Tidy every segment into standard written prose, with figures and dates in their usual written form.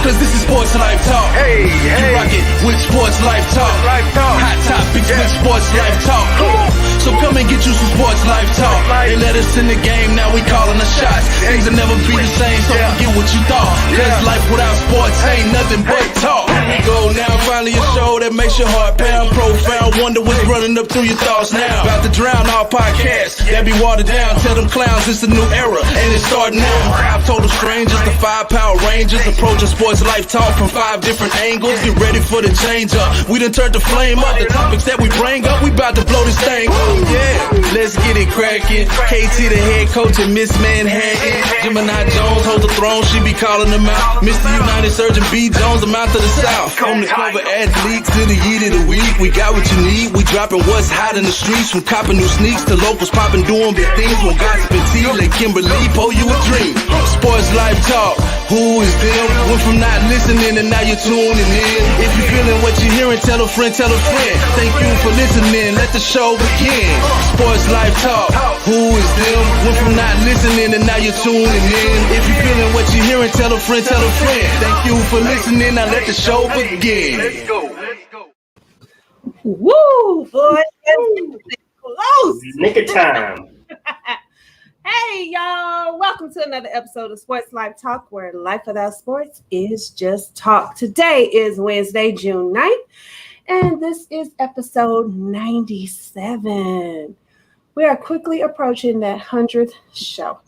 cause this is Sports Life Talk. Hey, You rock it with Sports Life Talk. Life Talk. Hot topics with Sports Life Talk. So come and get you some Sports Life Talk. They let us in the game, now we calling the shots. Things will never be the same, so forget what you thought. Cause life without sports ain't nothing but talk. Here we go now, finally a show that makes your heart pound. Profound, wonder what's running up through your thoughts now. About to drown our podcasts that be watered down. Tell them clowns it's a new era, and it's starting now. 5 total strangers, the 5 Power Rangers, approaching Sports Life Talk from 5 different angles. Get ready for the change up. We done turned the flame up. The topics that we bring up, we about to blow this thing up. Yeah, let's get it cracking. KT the head coach and Miss Manhattan. Gemini Jones holds the throne, she be calling them out. Mr. Younited Surge and B Jones, I'm out to the south. From the cover athletes to the heat of the week, we got what you need. We dropping what's hot in the streets, from copping new sneaks to locals popping, doing big things. When gossip and tea, let Kimberly pour you a dream. Sports Life Talk, who is them? Went from not listening and now you're tuning in. If you're feeling what you're hearing, tell a friend, tell a friend. Thank you for listening, let the show begin. Sports Life Talk, who is them? Went from not listening and now you're tuning in. If you're feeling what you're hearing, tell a friend, tell a friend. Thank you for listening, now let the show begin. Let's go. Woo, boy, close. Nick of time. Hey, y'all. Welcome to another episode of Sports Life Talk, where life without sports is just talk. Today is Wednesday, June 9th, and this is episode 97. We are quickly approaching that 100th show.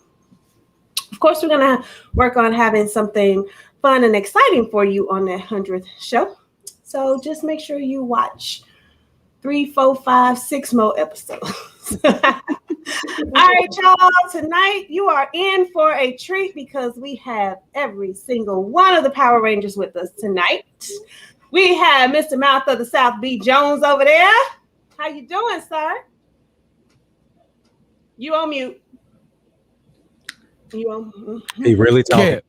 Of course, we're going to work on having something fun and exciting for you on that 100th show. So just make sure you watch 3, 4, 5, 6 more episodes. All right, y'all. Tonight you are in for a treat because we have every single one of the Power Rangers with us tonight. We have Mr. Mouth of the South, B. Jones, over there. How you doing, sir? You on mute. You on? He really talking.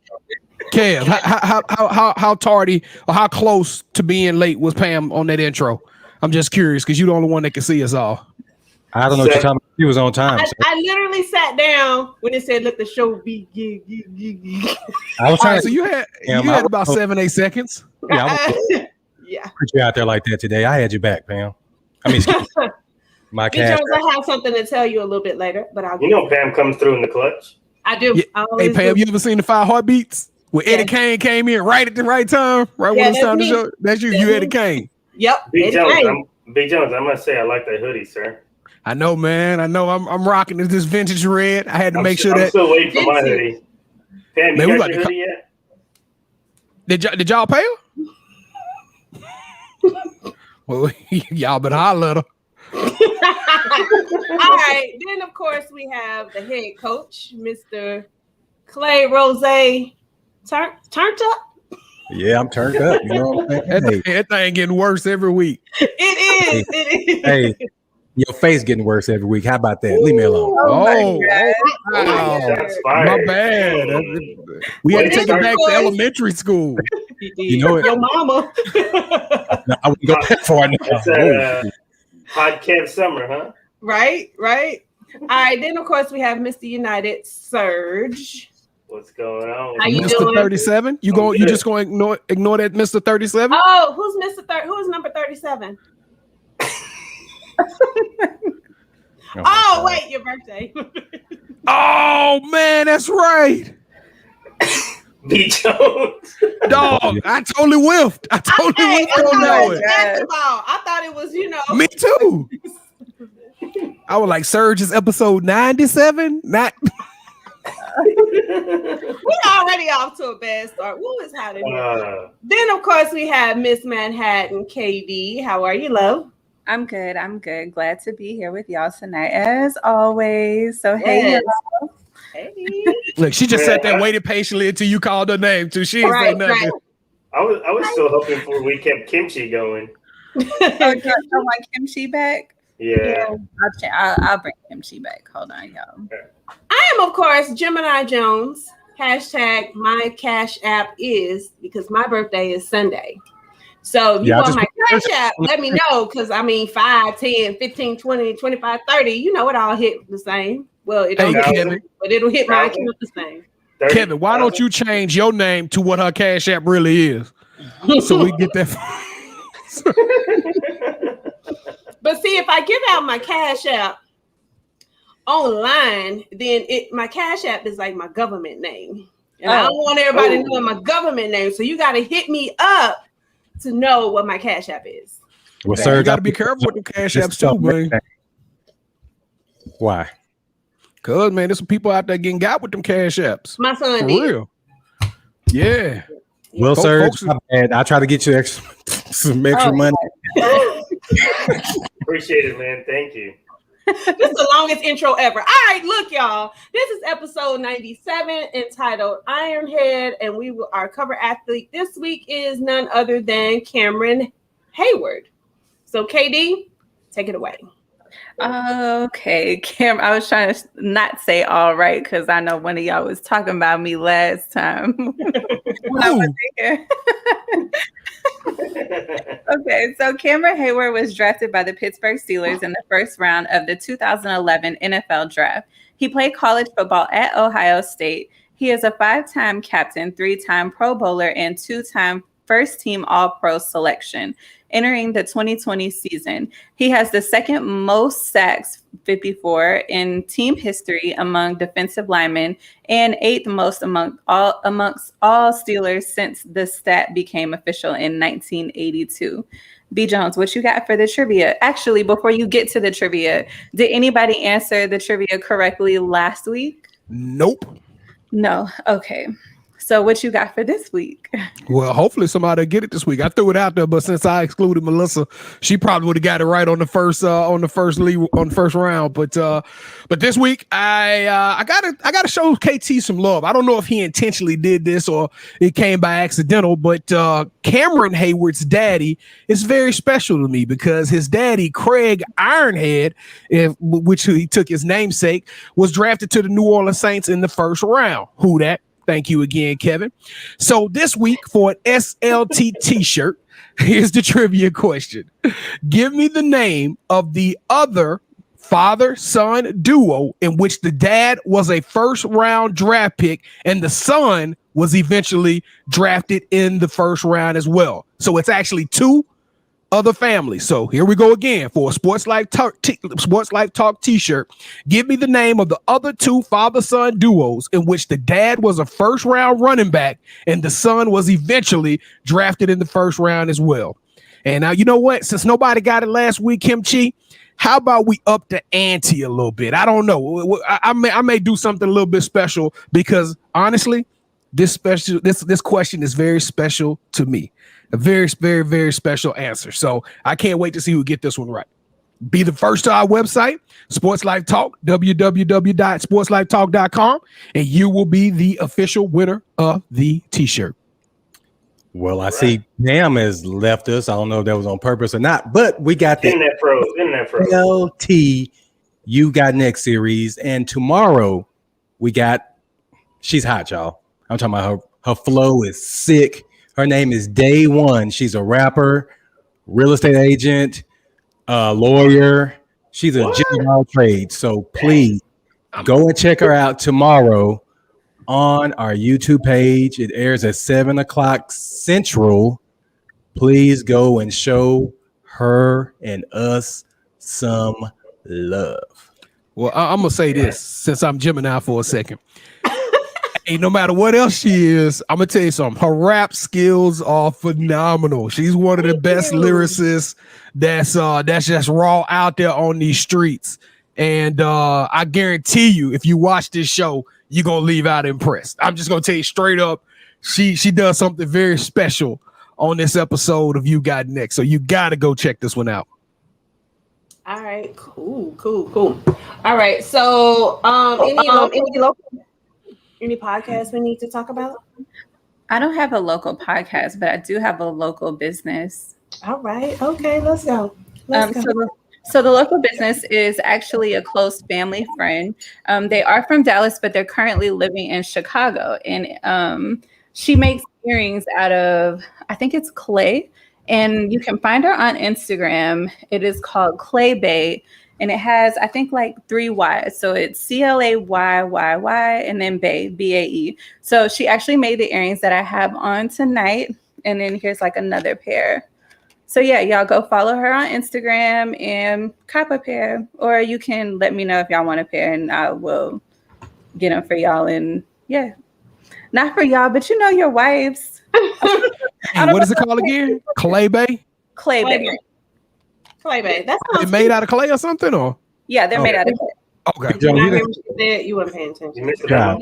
Kev, how tardy or how close to being late was Pam on that intro? I'm just curious because you're the only one that can see us all. I don't know what you're talking about. He was on time. I literally sat down when it said, "Let the show be." I was trying. So you had about 7-8 seconds. Yeah, Yeah. Put you out there like that today. I had you back, Pam. I mean, my B. cat. Jones, I have something to tell you a little bit later, but I'll. You know Pam comes through in the clutch. I do. Yeah. I Hey Pam, do. you ever seen the 5 Heartbeats where Eddie Kane came in right at the right time, right when it's time to show? That's you. You Eddie Kane. Yep. Big Jones, I must say I like that hoodie, sir. I know, man. I know. I'm rocking this vintage red. I had to make sure I'm that. still waiting for my hoodie. Pam, Man, you we got about your to hoodie yet? Did y'all pay her? Well, y'all better holler at her. All right. Then, of course, we have the head coach, Mr. Clay Rose. Turned up? Yeah, I'm turned up. You know what I'm saying? That thing getting worse every week. It is. It is. Hey, your face getting worse every week. How about that? Leave me alone. Oh, Wow. That's my fired. bad. We had to take it back to elementary school. You know it. Your mama. No, I wouldn't go that far now. That's hot camp summer, huh? Right. All right. Then, of course, we have Mr. Younited Surge. What's going on? How you Mr. doing? 37? You just going to ignore that Mr. 37? Oh, who's Who's number 37? Oh, wait, your birthday. Oh, man, that's right. B. Jones. Dog, I totally whiffed. I totally whiffed on that one. Basketball. I thought it was, Me too. I was like, Surge is episode 97? Not. We're already off to a bad start. Woo is hot in here. Then, of course, we have Miss Manhattan, KD. How are you, love? I'm good. Glad to be here with y'all tonight, as always. So, hey, y'all. Hey. Look, she just sat there, waited patiently until you called her name, too. She ain't say nothing. I was still hoping for we kept kimchi going. I want kimchi back. Yeah. I'll bring kimchi back. Hold on, y'all. I am, of course, Gemini Jones. Hashtag my cash app is, because my birthday is Sunday. So if you want my cash app, let me know, because 5, 10, 15, 20, 25, 30, it all hit the same. Well, it don't hit, but it'll hit my account the same. Kevin, why don't you change your name to what her Cash App really is? So we get that. But see, if I give out my Cash App online, then my Cash App is like my government name. And I don't want everybody knowing my government name. So you got to hit me up to know what my Cash App is. Well, sir, you got to be careful with the Cash Apps too, man. Why? Cause man, there's some people out there getting got with them Cash Apps. My son For did. real. Yeah. Well, sir, I try to get you some extra money. Appreciate it, man. Thank you. This is the longest intro ever. All right, look, y'all. This is episode 97 entitled Ironhead, and our cover athlete this week is none other than Cameron Heyward. So, KD, take it away. Okay, Cam, I was trying to not say all right because I know one of y'all was talking about me last time. When I was here. Okay, so Cameron Heyward was drafted by the Pittsburgh Steelers in the first round of the 2011 NFL Draft. He played college football at Ohio State. He is a 5-time captain, 3-time Pro Bowler, and 2-time first-team All-Pro selection. Entering the 2020 season, he has the second most sacks, 54, in team history among defensive linemen, and 8th most amongst all Steelers since the stat became official in 1982. B. Jones, what you got for the trivia? Actually, before you get to the trivia, did anybody answer the trivia correctly last week? Nope. No. Okay. So what you got for this week? Well, hopefully somebody will get it this week. I threw it out there, but since I excluded Melissa, she probably would have got it right on the first round. But this week I gotta show KT some love. I don't know if he intentionally did this or it came by accidental, but Cameron Heyward's daddy is very special to me because his daddy, Craig Ironhead, which he took his namesake, was drafted to the New Orleans Saints in the first round. Who that? Thank you again, Kevin. So this week for an SLT t-shirt, here's the trivia question. Give me the name of the other father-son duo in which the dad was a first-round draft pick and the son was eventually drafted in the first round as well. So it's actually two other families. So here we go again for a Sports Life Talk t-shirt. Give me the name of the other two father-son duos in which the dad was a first-round running back and the son was eventually drafted in the first round as well. And now, you know what? Since nobody got it last week, Kimchi, how about we up the ante a little bit? I don't know. I may do something a little bit special because honestly, this question is very special to me. A very, very, very special answer. So I can't wait to see who get this one right. Be the first to our website, Sports Life Talk, www.sportslifetalk.com, and you will be the official winner of the t-shirt. Well, I see Nam has left us. I don't know if that was on purpose or not, but we got the Internet Pro. LT You Got Next series. And tomorrow she's hot, y'all. I'm talking about her flow is sick. Her name is Day One. She's a rapper, real estate agent, lawyer. She's a jack of all trades. So please go and check her out tomorrow on our YouTube page. It airs at 7:00 Central. Please go and show her and us some love. Well, I'm going to say this since I'm Gemini for a second. Hey, no matter what else she is, I'm gonna tell you something. Her rap skills are phenomenal. She's one of the best lyricists that's just raw out there on these streets. And I guarantee you, if you watch this show, you're gonna leave out impressed. I'm just gonna tell you straight up, she does something very special on this episode of You Got Next. So you gotta go check this one out. All right, cool. All right, so any podcasts we need to talk about? I don't have a local podcast, but I do have a local business. All right. Okay, let's go. So the local business is actually a close family friend. They are from Dallas, but they're currently living in Chicago. And she makes earrings out of, I think it's clay. And you can find her on Instagram. It is called Clay Bay. and it has, I think, like 3 Y's. So it's CLAYYY and then Bae, BAE. So she actually made the earrings that I have on tonight. And then here's like another pair. So yeah, y'all go follow her on Instagram and cop a pair, or you can let me know if y'all want a pair and I will get them for y'all. And yeah, not for y'all, but you know your wives. And what is it called again? Clay Bay? Clay Bay. Clay Bay. That's They made out of clay or something, or? Yeah, they're made out of clay. Okay. Did you not hear what she said? You weren't paying attention. God,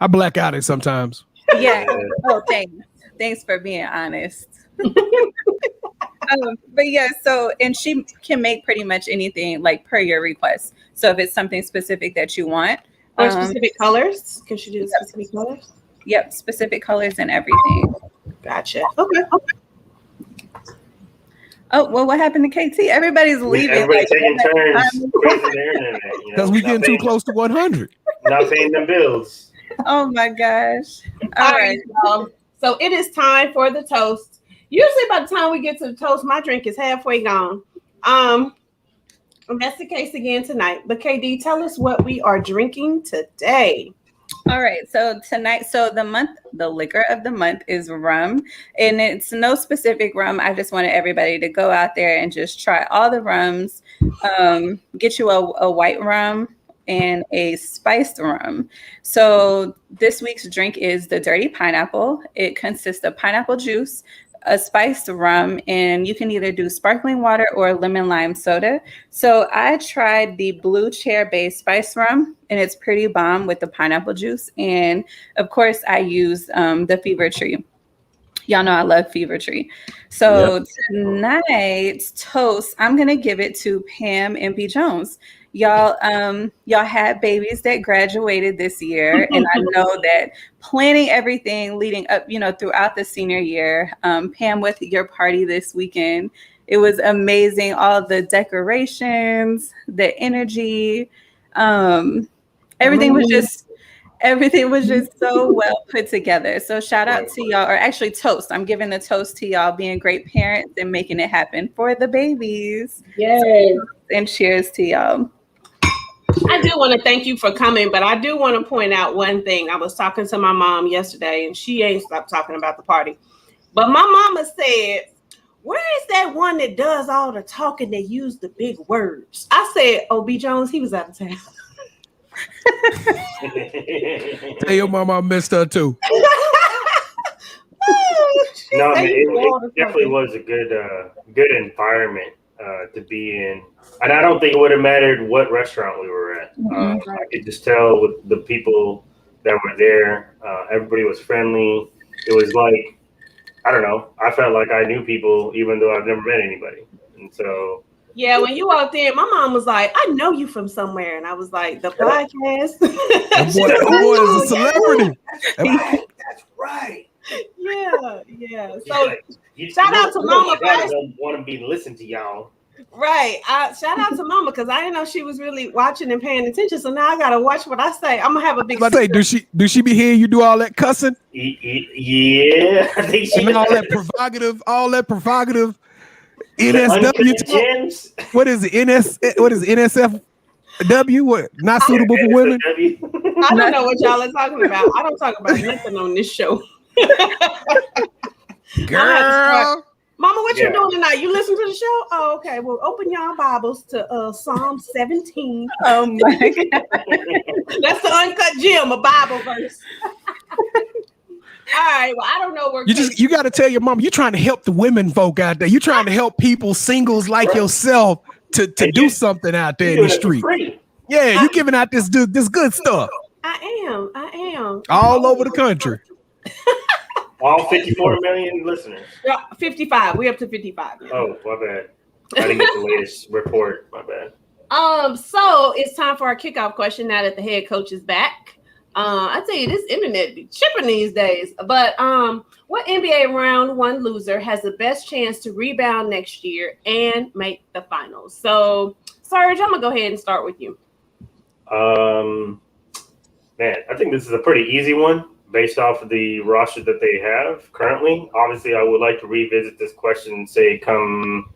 I black out it sometimes. Yeah. Oh, thanks. Thanks for being honest. But yeah, so, and she can make pretty much anything like per your request. So if it's something specific that you want. Or specific colors? Can she do specific colors? Yep, specific colors and everything. Gotcha. Okay. Oh, well, what happened to KT? Everybody's leaving. Everybody's taking turns praising the internet. Because we getting too close to 100. Not paying them bills. Oh my gosh. All right. So it is time for the toast. Usually by the time we get to the toast, my drink is halfway gone. And that's the case again tonight. But KD, tell us what we are drinking today. All right. So tonight, the liquor of the month is rum, and it's no specific rum. I just wanted everybody to go out there and just try all the rums. Get you a white rum and a spiced rum. So this week's drink is the Dirty Pineapple. It consists of pineapple juice, a spiced rum, and you can either do sparkling water or lemon lime soda. So I tried the Blue Chair based spiced rum, and it's pretty bomb with the pineapple juice. And of course I use the Fever Tree. Y'all know I love Fever Tree. So tonight's toast, I'm gonna give it to Pam MP Jones. Y'all had babies that graduated this year, and I know that planning everything leading up, throughout the senior year. Pam, with your party this weekend, it was amazing. All the decorations, the energy, everything was just so well put together. So shout out to y'all, or actually toast. I'm giving the toast to y'all being great parents and making it happen for the babies. Yes. And cheers to y'all. I do want to thank you for coming, but I do want to point out one thing. I was talking to my mom yesterday, and she ain't stopped talking about the party. But my mama said, where is that one that does all the talking that use the big words? I said, OB Jones, he was out of town. Tell your mama I missed her too. No, man, it definitely was a good environment to be in. And I don't think it would have mattered what restaurant we were at. I could just tell with the people that were there. Everybody was friendly. It was like, I don't know. I felt like I knew people even though I've never met anybody. And so... Yeah, when you walked in, my mom was like, I know you from somewhere. And I was like, the podcast. That boy is a celebrity. That's right. Yeah. So shout out to Mama. I don't want to be listening to y'all. Right. Shout out to Mama, because I didn't know she was really watching and paying attention. So now I gotta watch what I say. I'm gonna have a big. Do she be hearing you do all that cussing? Yeah, I think she and all that provocative NSW. What is it? What is it? NSFW? What? Not suitable for women? I don't know what y'all are talking about. I don't talk about nothing on this show. Girl. Mama, what you doing tonight? You listen to the show? Oh, okay. Well, open y'all Bibles to Psalm 17. Oh my God. That's the Uncut Gem, a Bible verse. All right. Well, I don't know where you got to tell your mom you're trying to help the women folk out there. You're trying to help people, singles like yourself, to do something out there in the street. Yeah, you're giving out this good stuff. I am. All over the country. All 54 million listeners. 55. We're up to 55 now. Oh, my bad. I didn't get the latest report. My bad. So it's time for our kickoff question now that the head coach is back. I tell you, this internet be chipping these days. But what NBA round one loser has the best chance to rebound next year and make the finals? So, Serge, I'm gonna go ahead and start with you. Man, I think this is a pretty easy one based off of the roster that they have currently. Obviously, I would like to revisit this question and say come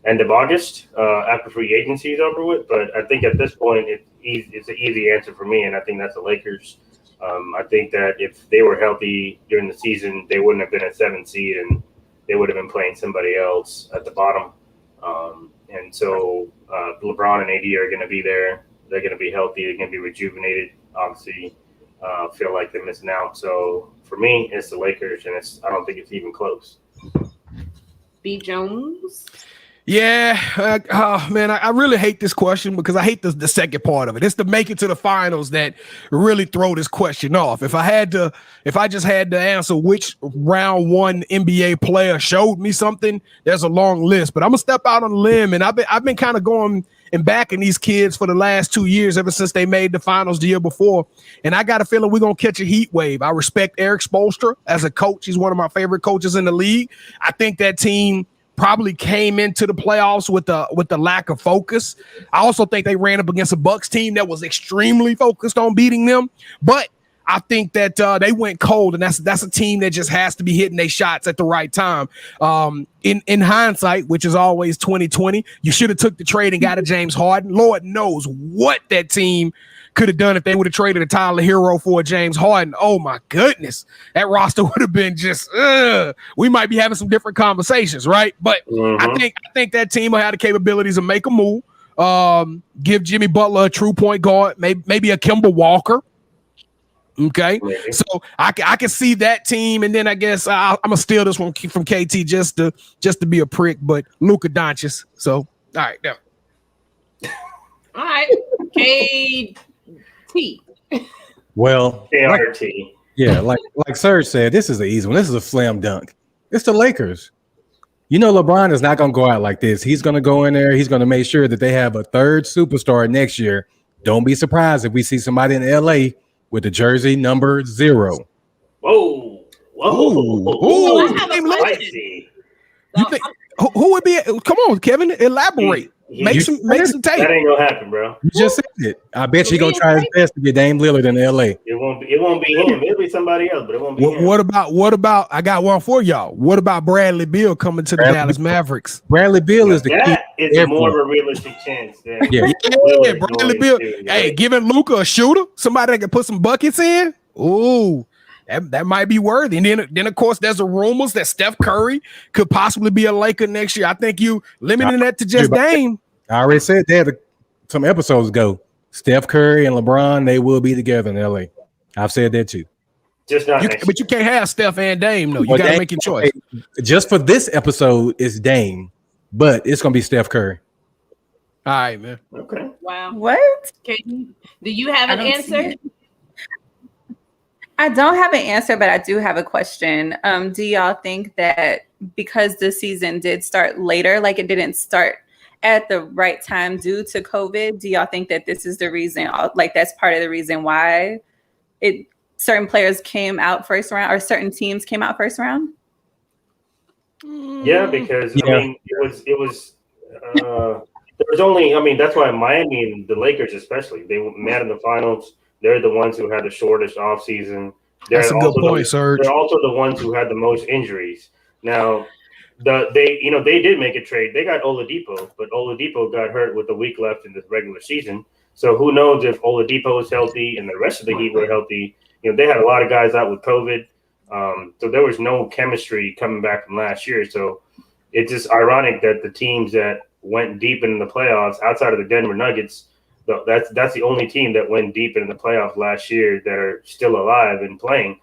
end of August after free agency is over with. But I think at this point, it's an easy answer for me, and I think that's the Lakers. I think that if they were healthy during the season, they wouldn't have been a 7th seed, and they would have been playing somebody else at the bottom. And so LeBron and AD are going to be there. They're going to be healthy. They're going to be rejuvenated. Obviously, feel like they're missing out. So for me, it's the Lakers, and I don't think it's even close. B. Jones. Yeah, man, I really hate this question because I hate the second part of it. It's to make it to the finals that really throw this question off. If I just had to answer which round one NBA player showed me something, there's a long list. But I'm gonna step out on a limb, and I've been kind of going and backing these kids for the last 2 years, ever since they made the finals the year before. And I got a feeling we're gonna catch a heat wave. I respect Eric Spoelstra as a coach. He's one of my favorite coaches in the league. I think that team probably came into the playoffs with the lack of focus. I also think they ran up against a Bucks team that was extremely focused on beating them. But I think that they went cold, and that's a team that just has to be hitting their shots at the right time. In hindsight, which is always 2020, you should have took the trade and got a James Harden. Lord knows what that team could have done if they would have traded a Tyler Hero for a James Harden. Oh my goodness, that roster would have been just. We might be having some different conversations, right? But I think that team will have the capabilities to make a move. Give Jimmy Butler a true point guard, maybe a Kemba Walker. Okay, so I can see that team, and then I guess I'm gonna steal this one from KT just to be a prick, but Luka Doncic. So all right, now. All right, KT. Well, KRT. Yeah, like Surge said, this is an easy one. This is a slam dunk. It's the Lakers. You know, LeBron is not going to go out like this. He's going to go in there. He's going to make sure that they have a third superstar next year. Don't be surprised if we see somebody in LA with the jersey number 0. Whoa. Ooh. Spicy. You think, who would be? Come on, Kevin, elaborate. Make some tape. That ain't gonna happen, bro. You just said it. I bet you're gonna try his best to get Dame Lillard in LA. It won't be him. It'll be somebody else, but it won't be him. What about? I got one for y'all. What about Bradley Beal coming to the Dallas Mavericks? Bradley Beal is the key. That is more of a realistic chance. Yeah, Bradley Beal. Hey, giving Luka a shooter, somebody that can put some buckets in. Ooh. That might be worthy. And then of course, there's a rumors that Steph Curry could possibly be a Laker next year. I think you limiting that to just Dame. I already said that some episodes ago. Steph Curry and LeBron, they will be together in LA. I've said that too. Just not. But you can't have Steph and Dame, though. You got to make your choice. Just for this episode, it's Dame, but it's gonna be Steph Curry. All right, man. Okay. Wow. What? Do you have an answer? I don't have an answer, but I do have a question. Do y'all think that because the season did start later, like it didn't start at the right time due to COVID, do y'all think that this is the reason, like that's part of the reason why certain players came out first round or certain teams came out first round? Yeah, because I mean, it was there was only, I mean, that's why Miami and the Lakers especially, they met in the finals. They're the ones who had the shortest offseason. That's a good point, Serge. They're also the ones who had the most injuries. Now, they did make a trade. They got Oladipo, but Oladipo got hurt with a week left in the regular season. So who knows if Oladipo is healthy and the rest of the Heat were healthy. You know, they had a lot of guys out with COVID. So there was no chemistry coming back from last year. So it's just ironic that the teams that went deep into the playoffs outside of the Denver Nuggets, that's the only team that went deep into the playoffs last year that are still alive and playing.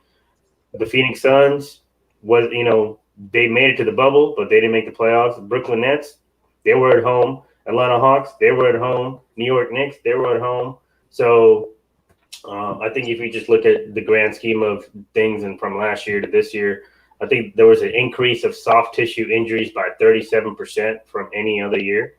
The Phoenix Suns was, they made it to the bubble, but they didn't make the playoffs. Brooklyn Nets, they were at home. Atlanta Hawks, they were at home. New York Knicks, they were at home. So I think if you just look at the grand scheme of things and from last year to this year, I think there was an increase of soft tissue injuries by 37% from any other year.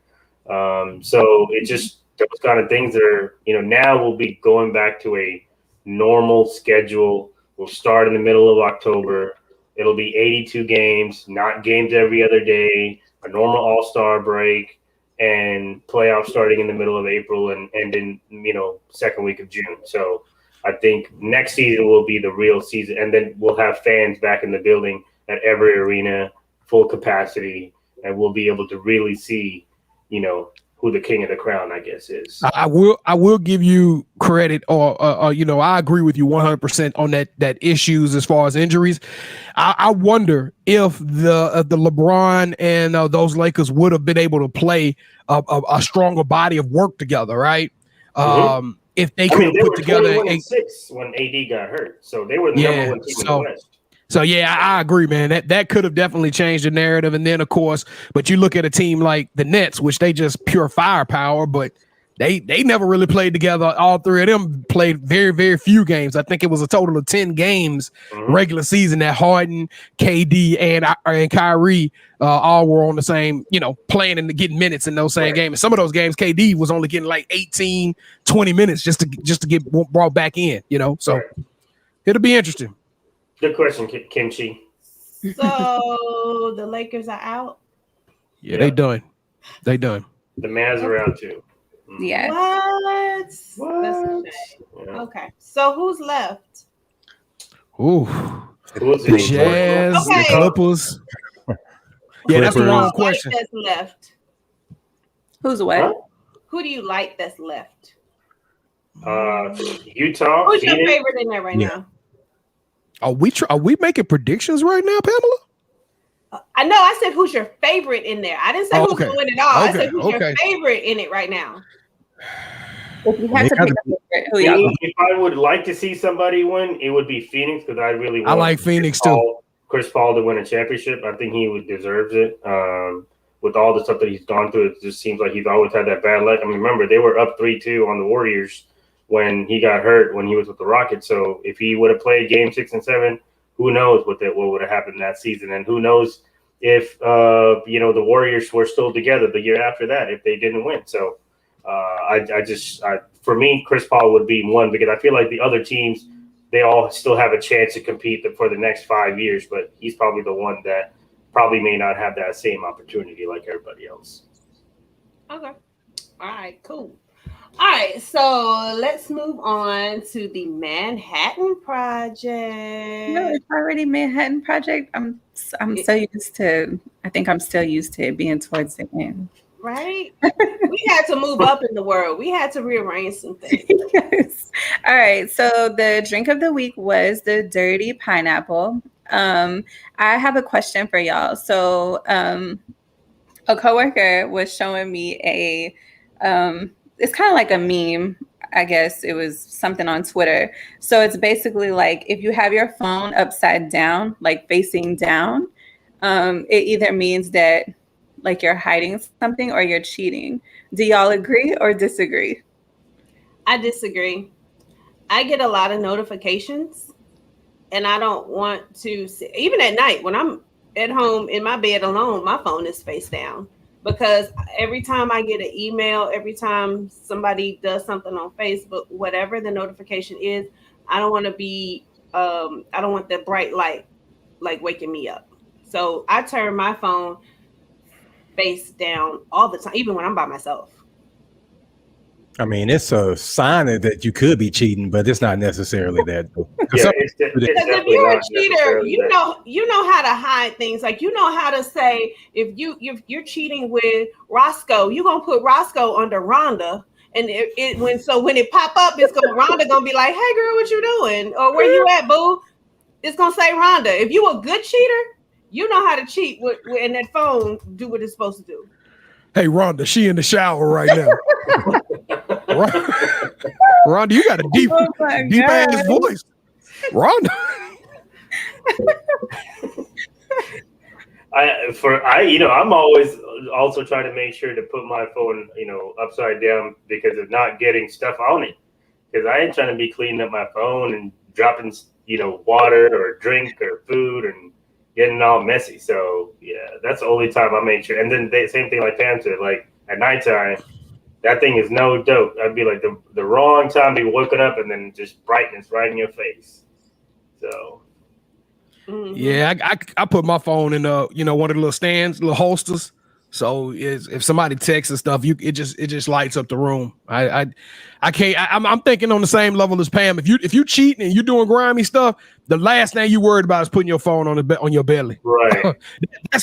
So it just, those kind of things are, now we'll be going back to a normal schedule. We'll start in the middle of October. It'll be 82 games, not games every other day, a normal all-star break, and playoffs starting in the middle of April and ending, second week of June. So I think next season will be the real season, and then we'll have fans back in the building at every arena, full capacity, and we'll be able to really see, who the king of the crown, I guess, is. I will give you credit, or I agree with you 100% on that issues as far as injuries. I wonder if the LeBron and those Lakers would have been able to play a stronger body of work together, right? Mm-hmm. If they could have put together 6 when AD got hurt, so they were the number one team in the West. So yeah, I agree, man. That could have definitely changed the narrative. And then of course, but you look at a team like the Nets, which they just pure firepower, but they never really played together. All three of them played very, very few games. I think it was a total of 10 games regular season that Harden, KD, and Kyrie all were on the same, playing and getting minutes in those same games. And some of those games, KD was only getting like 18, 20 minutes just to get brought back in, So it'll be interesting. Good question, Kimchi. So the Lakers are out? Yeah, they done. They done. The Mavs are out too. Yeah. What? That's a shame. Yeah. Okay. So who's left? Ooh. The Jazz, the Clippers. Yeah, that's the wrong question. That's left. Who's what? Huh? Who do you like that's left? Utah. Who's your favorite in there right now? Are we making predictions right now, Pamela? I know. I said who's your favorite in there. I didn't say who's going to win it all. I said who's your favorite in it right now. If you had to pick a favorite, who y'all? If I would like to see somebody win, it would be Phoenix, because I really want like Phoenix too. Chris Paul to win a championship. I think he deserves it. With all the stuff that he's gone through, it just seems like he's always had that bad luck. I mean, remember, they were up 3-2 on the Warriors when he got hurt when he was with the Rockets. So if he would have played game 6 and 7, who knows what would have happened that season, and who knows if the Warriors were still together the year after that if they didn't win. So for me, Chris Paul would be one, because I feel like the other teams, they all still have a chance to compete for the next 5 years, but he's probably the one that probably may not have that same opportunity like everybody else. Okay. All right, cool. All right, so let's move on to the Manhattan Project. No, it's already Manhattan Project. I'm so used to. I think I'm still used to it being towards the end. Right? We had to move up in the world. We had to rearrange some things. Yes. All right. So the drink of the week was the Dirty Pineapple. I have a question for y'all. So a coworker was showing me it's kind of like a meme, I guess. It was something on Twitter. So it's basically like if you have your phone upside down, like facing down, it either means that like you're hiding something or you're cheating. Do y'all agree or disagree? I disagree. I get a lot of notifications, and I don't want to see, even at night when I'm at home in my bed alone, my phone is face down. Because every time I get an email, every time somebody does something on Facebook, whatever the notification is, I don't want to be, I don't want that bright light like waking me up. So I turn my phone face down all the time, even when I'm by myself. I mean, it's a sign that you could be cheating, but it's not necessarily that. Yeah, because if you're a cheater, you know how to hide things. Like you know how to say if you're cheating with Roscoe, you're gonna put Roscoe under Rhonda, and when it pop up, Rhonda gonna be like, "Hey girl, what you doing?" Or "Where you at, boo?" It's gonna say Rhonda. If you a good cheater, you know how to cheat and that phone do what it's supposed to do. Hey, Rhonda, she in the shower right now. Rhonda, you got a deep ass voice. Rhonda. I'm always also trying to make sure to put my phone, upside down because of not getting stuff on it. Because I ain't trying to be cleaning up my phone and dropping, water or drink or food and getting all messy. So yeah, that's the only time I make sure. And then same thing like Pam said, like at nighttime, that thing is no joke. I'd be like the wrong time to be woken up and then just brightness right in your face. So yeah, I put my phone in one of the little stands, little holsters So if somebody texts and stuff, it just lights up the room. I can't. I'm thinking on the same level as Pam. If you cheating and you doing grimy stuff, the last thing you worried about is putting your phone on your belly. Right.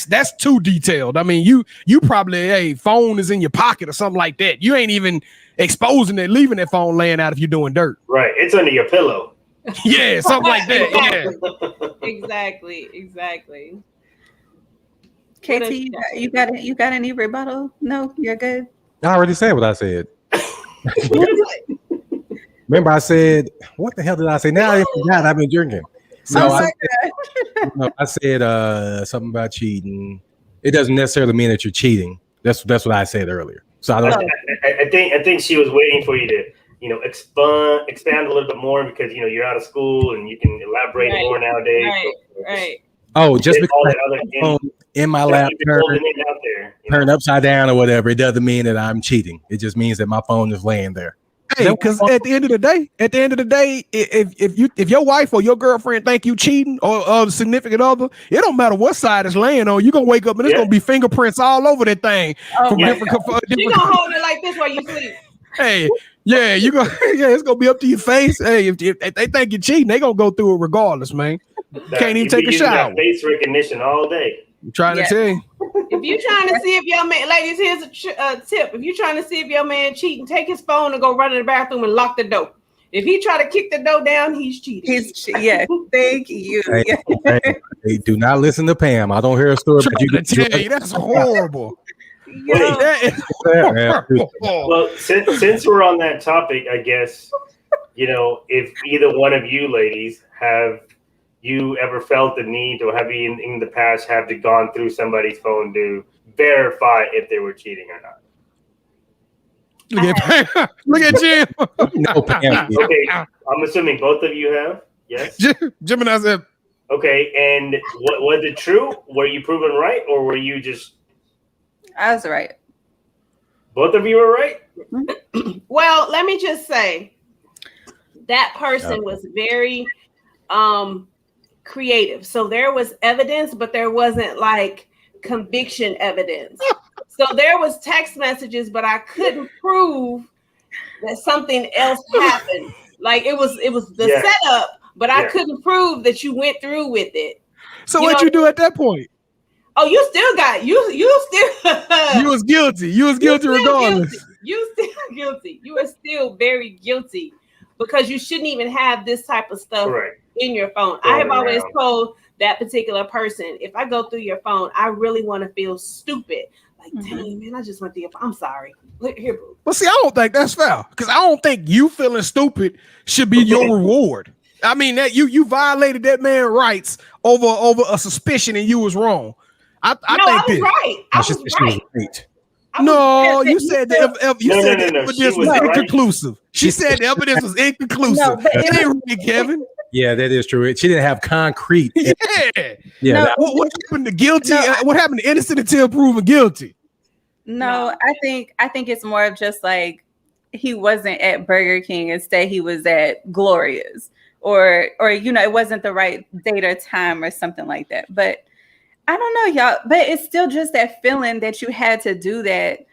That's too detailed. I mean, you probably phone is in your pocket or something like that. You ain't even exposing it, leaving that phone laying out if you're doing dirt. Right. It's under your pillow. Yeah, something like that. Yeah. Exactly. KT, you got any rebuttal? No, you're good. I already said what I said. Remember, I said, what the hell did I say? Now I forgot. I've been drinking. No, I said something about cheating. It doesn't necessarily mean that you're cheating. That's what I said earlier. So I think she was waiting for you to expand a little bit more because you're out of school and you can elaborate more nowadays. Right. Oh, just because I phone in my lap turn upside down or whatever, it doesn't mean that I'm cheating. It just means that my phone is laying there. Hey, because at the end of the day, if your wife or your girlfriend think you cheating or the significant other, it don't matter what side it's laying on. You're gonna wake up and there's gonna be fingerprints all over that thing. From different you gonna hold it like this while you sleep. Hey, yeah, it's gonna be up to your face. Hey, if they think you're cheating, they gonna go through it regardless, man. Can't even take a shower. Face recognition all day. I'm trying to tell you. If you're trying to see if your man, ladies, here's a tip. If you're trying to see if your man cheating, take his phone and go run to the bathroom and lock the door. If he try to kick the door down, he's cheating. Thank you. Hey, do not listen to Pam. I don't hear a story. But you can tell you that's horrible. Well, since we're on that topic, I guess if either one of you ladies have you ever felt the need, or have you in the past have to gone through somebody's phone to verify if they were cheating or not? Look at Jim. Okay, I'm assuming both of you have. Yes. Gemini said. Okay, and was it true? Were you proven right, or were you just? I was right. Both of you were right. Well, let me just say that person was very creative. So there was evidence, but there wasn't like conviction evidence. So there was text messages, but I couldn't prove that something else happened. Like it was the setup, but I couldn't prove that you went through with it. So what you do at that point? Oh, you still got you still you was guilty. You was guilty regardless. You still guilty. You are still very guilty because you shouldn't even have this type of stuff in your phone. I have always told that particular person, if I go through your phone, I really want to feel stupid. Like, dang, man, I just went through your phone. I'm sorry. Look here, boo. Well, see, I don't think that's fair because I don't think you feeling stupid should be your reward. I mean, that you violated that man's rights over a suspicion and you was wrong. I think I was right. No, you said that the evidence was inconclusive. She said the evidence was inconclusive. No, it ain't right, Kevin. Yeah, that is true. She didn't have concrete. Yeah. What happened to guilty? What happened to innocent until proven guilty? No, I think it's more of just like he wasn't at Burger King. Instead, he was at Gloria's, or it wasn't the right date or time or something like that. But I don't know, y'all. But it's still just that feeling that you had to do that.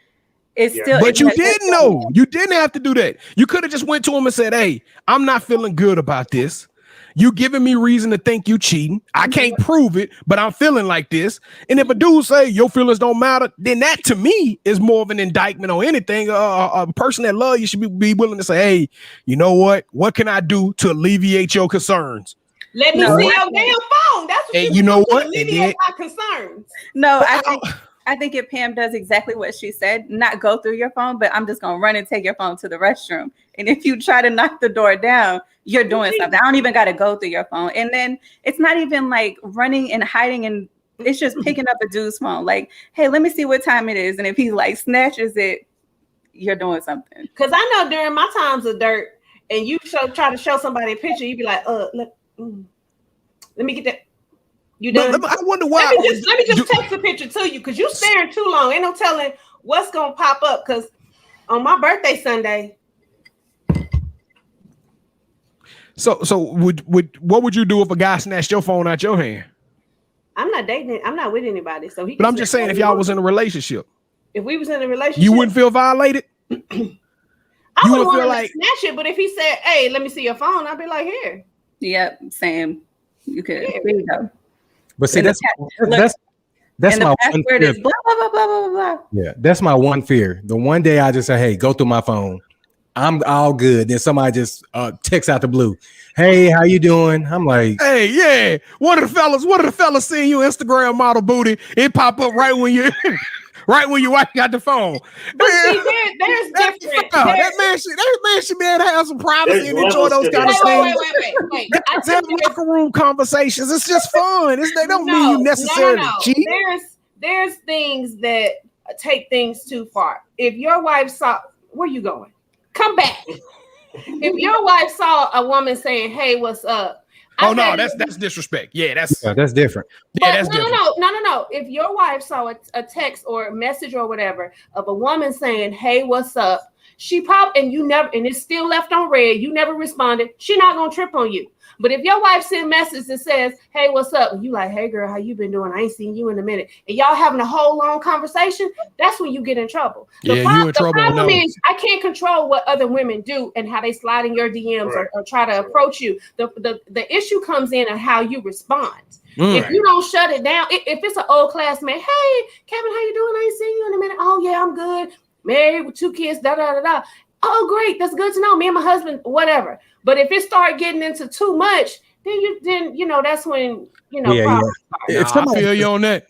It's still. But you didn't know. You didn't have to do that. You could have just went to him and said, "Hey, I'm not feeling good about this. You giving me reason to think you cheating. I can't prove it, but I'm feeling like this." And if a dude say your feelings don't matter, then that to me is more of an indictment on anything. A person that loves you should be willing to say, "Hey, you know what? What can I do to alleviate your concerns?" Let me see your damn phone. That's what you know what? Alleviate my concerns. No, I think if Pam does exactly what she said, not go through your phone, but I'm just gonna run and take your phone to the restroom. And if you try to knock the door down, you're doing something. I don't even got to go through your phone. And then it's not even like running and hiding, and it's just picking up a dude's phone. Like, hey, let me see what time it is. And if he like snatches it, you're doing something. Because I know during my times of dirt, and you try to show somebody a picture, you be like, let me get that. You done? I wonder why. Let me just text a picture to you because you staring too long. Ain't no telling what's gonna pop up. Because on my birthday Sunday. So what would you do if a guy snatched your phone out your hand? I'm not dating. I'm not with anybody. So he. But I'm just saying, if y'all was in a relationship, if we was in a relationship, you wouldn't feel violated. I wouldn't want to snatch it. But if he said, "Hey, let me see your phone," I'd be like, "Here." Yep, same. You could. There you go. But see, that's my password is blah blah blah blah blah blah. Yeah, that's my one fear. The one day I just say, "Hey, go through my phone." I'm all good. Then somebody just texts out the blue. Hey, how you doing? I'm like, hey, yeah. One of the fellas seeing you Instagram model booty. It pop up right when you wipe out the phone. But see, there's different. That man should be able to have some privacy and enjoy those kind of things. Wait. Let's have locker room conversations. It's just fun. They don't mean you necessarily cheat. There's things that take things too far. If your wife saw, where you going? Come back. If your wife saw a woman saying, "Hey, what's up?" That's disrespect. Yeah, that's different. Yeah, that's different. No. If your wife saw a text or a message or whatever of a woman saying, "Hey, what's up?" She probably and it's still left on red. You never responded. She not gonna trip on you. But if your wife sends a message that says, "Hey, what's up?" and you like, "Hey, girl, how you been doing? I ain't seen you in a minute," and y'all having a whole long conversation, that's when you get in trouble. The problem is I can't control what other women do and how they slide in your DMs or try to approach you. The issue comes in on how you respond. If you don't shut it down, if it's an old classmate, "Hey, Kevin, how you doing? I ain't seen you in a minute." "Oh yeah, I'm good. Married with 2 kids, da da da da." "Oh, great. That's good to know. Me and my husband, whatever." But if it start getting into too much, then that's when problems start. If somebody feel you on that,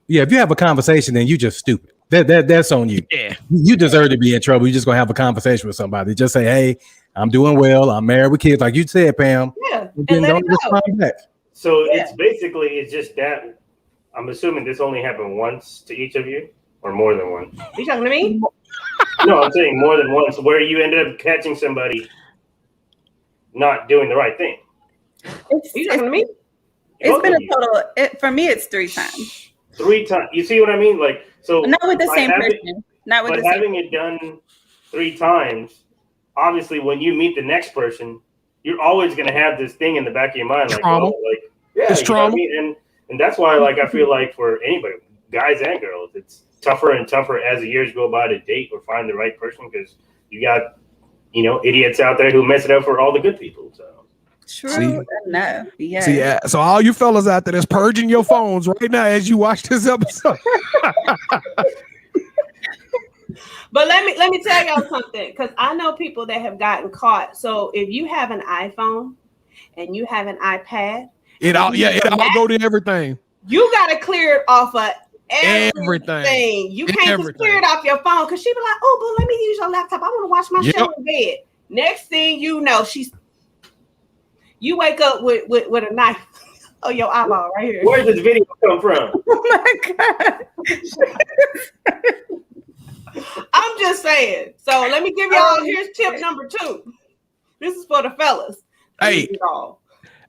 if you have a conversation, then you just stupid. That's on you. Yeah, you deserve to be in trouble. You just gonna have a conversation with somebody. Just say, "Hey, I'm doing well. I'm married with kids," like you said, Pam. Yeah, and then don't respond back. So it's just that. I'm assuming this only happened once to each of you, or more than once. You talking to me? No, I'm saying more than once, where you ended up catching somebody not doing the right thing. You talking to me? It's been a total. For me, it's 3 times. 3 times. You see what I mean? Like, so not with the same person. Not with but the same. having it done 3 times, obviously, when you meet the next person, you're always going to have this thing in the back of your mind, like, trauma. It's trauma. And that's why, I feel like for anybody, guys and girls, it's tougher and tougher as the years go by to date or find the right person because you got, idiots out there who mess it up for all the good people. So true. No. Yeah. See, so all you fellas out there that's purging your phones right now as you watch this episode. But let me tell y'all something, because I know people that have gotten caught. So if you have an iPhone and you have an iPad, it all go to everything. You got to clear it off of everything. You can't just clear it off your phone because she be like, "Oh, but let me use your laptop. I want to watch my show in bed." Next thing you know, you wake up with a knife on your eyeball right here. Where did this video come from? Oh my God. I'm just saying. So let me give y'all, here's tip number 2. This is for the fellas. Hey,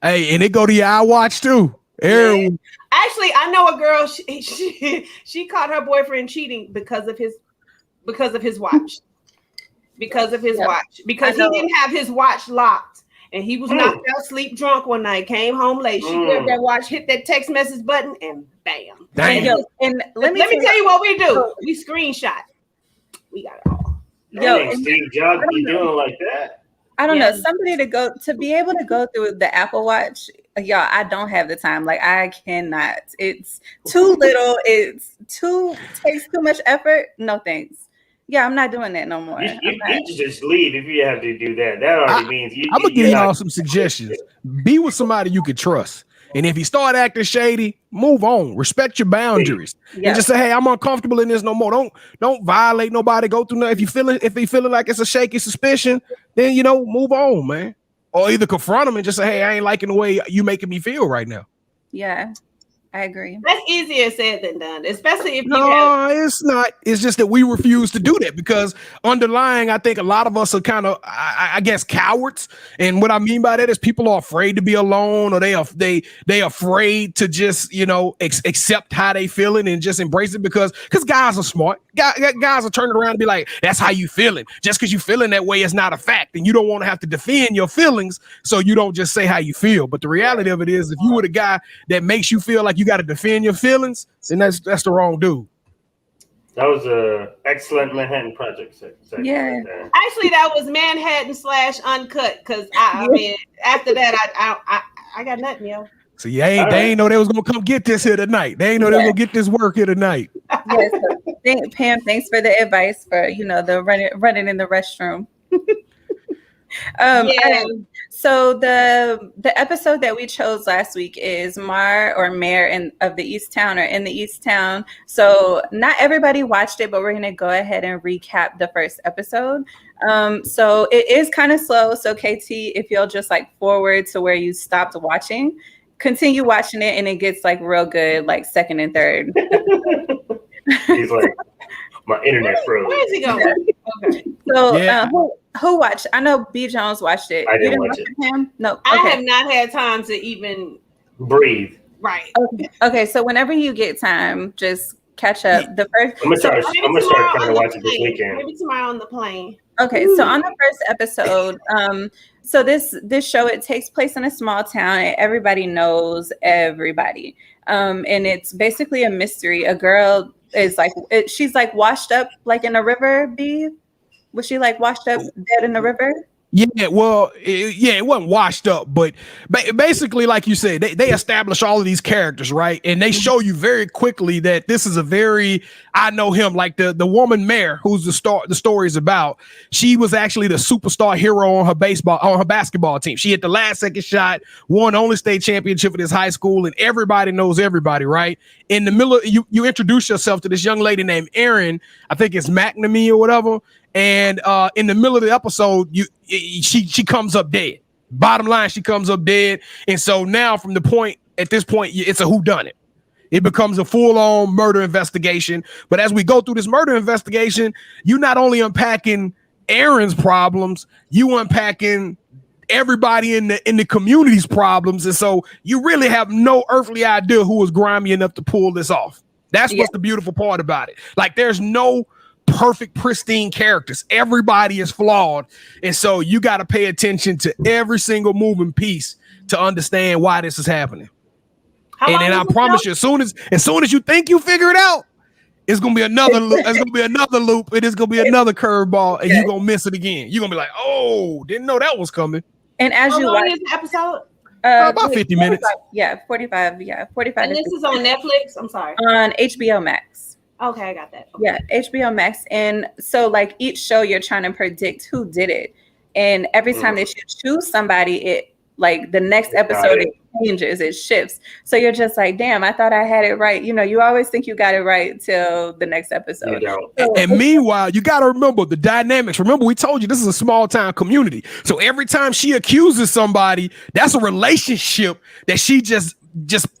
and it go to your iWatch too. Yeah. Actually, I know a girl. She caught her boyfriend cheating because of his watch. Because he didn't have his watch locked, and he was knocked out, sleep drunk one night. Came home late. She grabbed that watch, hit that text message button, and bam. And let me tell you what we do. We screenshot. We got it all. Steve Jobs be doing like that. I don't know. Somebody to be able to go through the Apple Watch. Y'all, I don't have the time. Like, I cannot. It's too little. Takes too much effort. No thanks. Yeah, I'm not doing that no more. You just leave if you have to do that. That already means you. I'm gonna give y'all some suggestions. Be with somebody you can trust. And if you start acting shady, move on. Respect your boundaries. Yeah. And just say, "Hey, I'm uncomfortable in this no more." Don't violate nobody. Go through nothing. If you feeling like it's a shaky suspicion, then move on, man. Or either confront them and just say, "Hey, I ain't liking the way you making me feel right now." Yeah. I agree. That's easier said than done, especially if you No, it's not. It's just that we refuse to do that because underlying, I think a lot of us are kind of, I guess, cowards. And what I mean by that is people are afraid to be alone, or they afraid to just, accept how they feeling and just embrace it because guys are smart. Guys are turning around and be like, that's how you feeling. Just because you feeling that way is not a fact, and you don't want to have to defend your feelings, so you don't just say how you feel. But the reality of it is, if you were the guy that makes you feel like you got to defend your feelings, then that's the wrong dude. That was a excellent Manhattan Project. Yeah. actually that was Manhattan / Uncut because I mean after that I got nothing, yo. So they ain't know they was gonna come get this here tonight. They ain't know they was gonna get this work here tonight. Yes, Pam, thanks for the advice for the running in the restroom. So the episode that we chose last week is Mayor of the East Town, or in the East Town. So not everybody watched it, but we're gonna go ahead and recap the first episode. So it is kind of slow. So KT, if you'll just forward to where you stopped watching, continue watching it, and it gets real good, second and third. He's like, my internet froze. Where is he going? Okay. So who watched? I know B. Jones watched it. I didn't watch it. Him? No. I have not had time to even breathe. Right. Okay. So whenever you get time, just catch up. The first. I'm gonna start trying to watch it this weekend. Maybe tomorrow on the plane. Okay. So on the first episode, so this show, it takes place in a small town and everybody knows everybody. And it's basically a mystery. A girl is she's washed up in a river. B, was she washed up dead in the river? Yeah, well, it wasn't washed up, but basically, like you said, they establish all of these characters, right? And they show you very quickly that this is I know him, like the woman Mayor, who's the story is about. She was actually the superstar hero on her basketball team. She hit the last second shot, won the only state championship at his high school, and everybody knows everybody, right? In the middle, you introduce yourself to this young lady named Erin. I think it's McNamee or whatever. And in the middle of the episode, she comes up dead. Bottom line, she comes up dead. And so now at this point, it's a whodunit. It becomes a full-on murder investigation. But as we go through this murder investigation, you not only unpacking Aaron's problems, you unpacking everybody in the community's problems. And so you really have no earthly idea who was grimy enough to pull this off. That's what's the beautiful part about it. There's no perfect, pristine characters. Everybody is flawed. And so you got to pay attention to every single moving piece to understand why this is happening. And then I promise you, as soon as you think you figure it out, it's gonna be another loop. It's gonna be another loop. It is gonna be another curveball, and you're gonna miss it again. You're gonna be like, "Oh, didn't know that was coming." And as you watch the episode, about 50 minutes. 45. Yeah, 45. And this is on Netflix. I'm sorry, on HBO Max. Okay, I got that. Okay. Yeah, HBO Max. And so each show, you're trying to predict who did it, and every time that you choose somebody, it the next episode it changes, it shifts. So you're just damn, I thought I had it right. You always think you got it right till the next episode. And meanwhile, you got to remember the dynamics. Remember, we told you this is a small town community. So every time she accuses somebody, that's a relationship that she just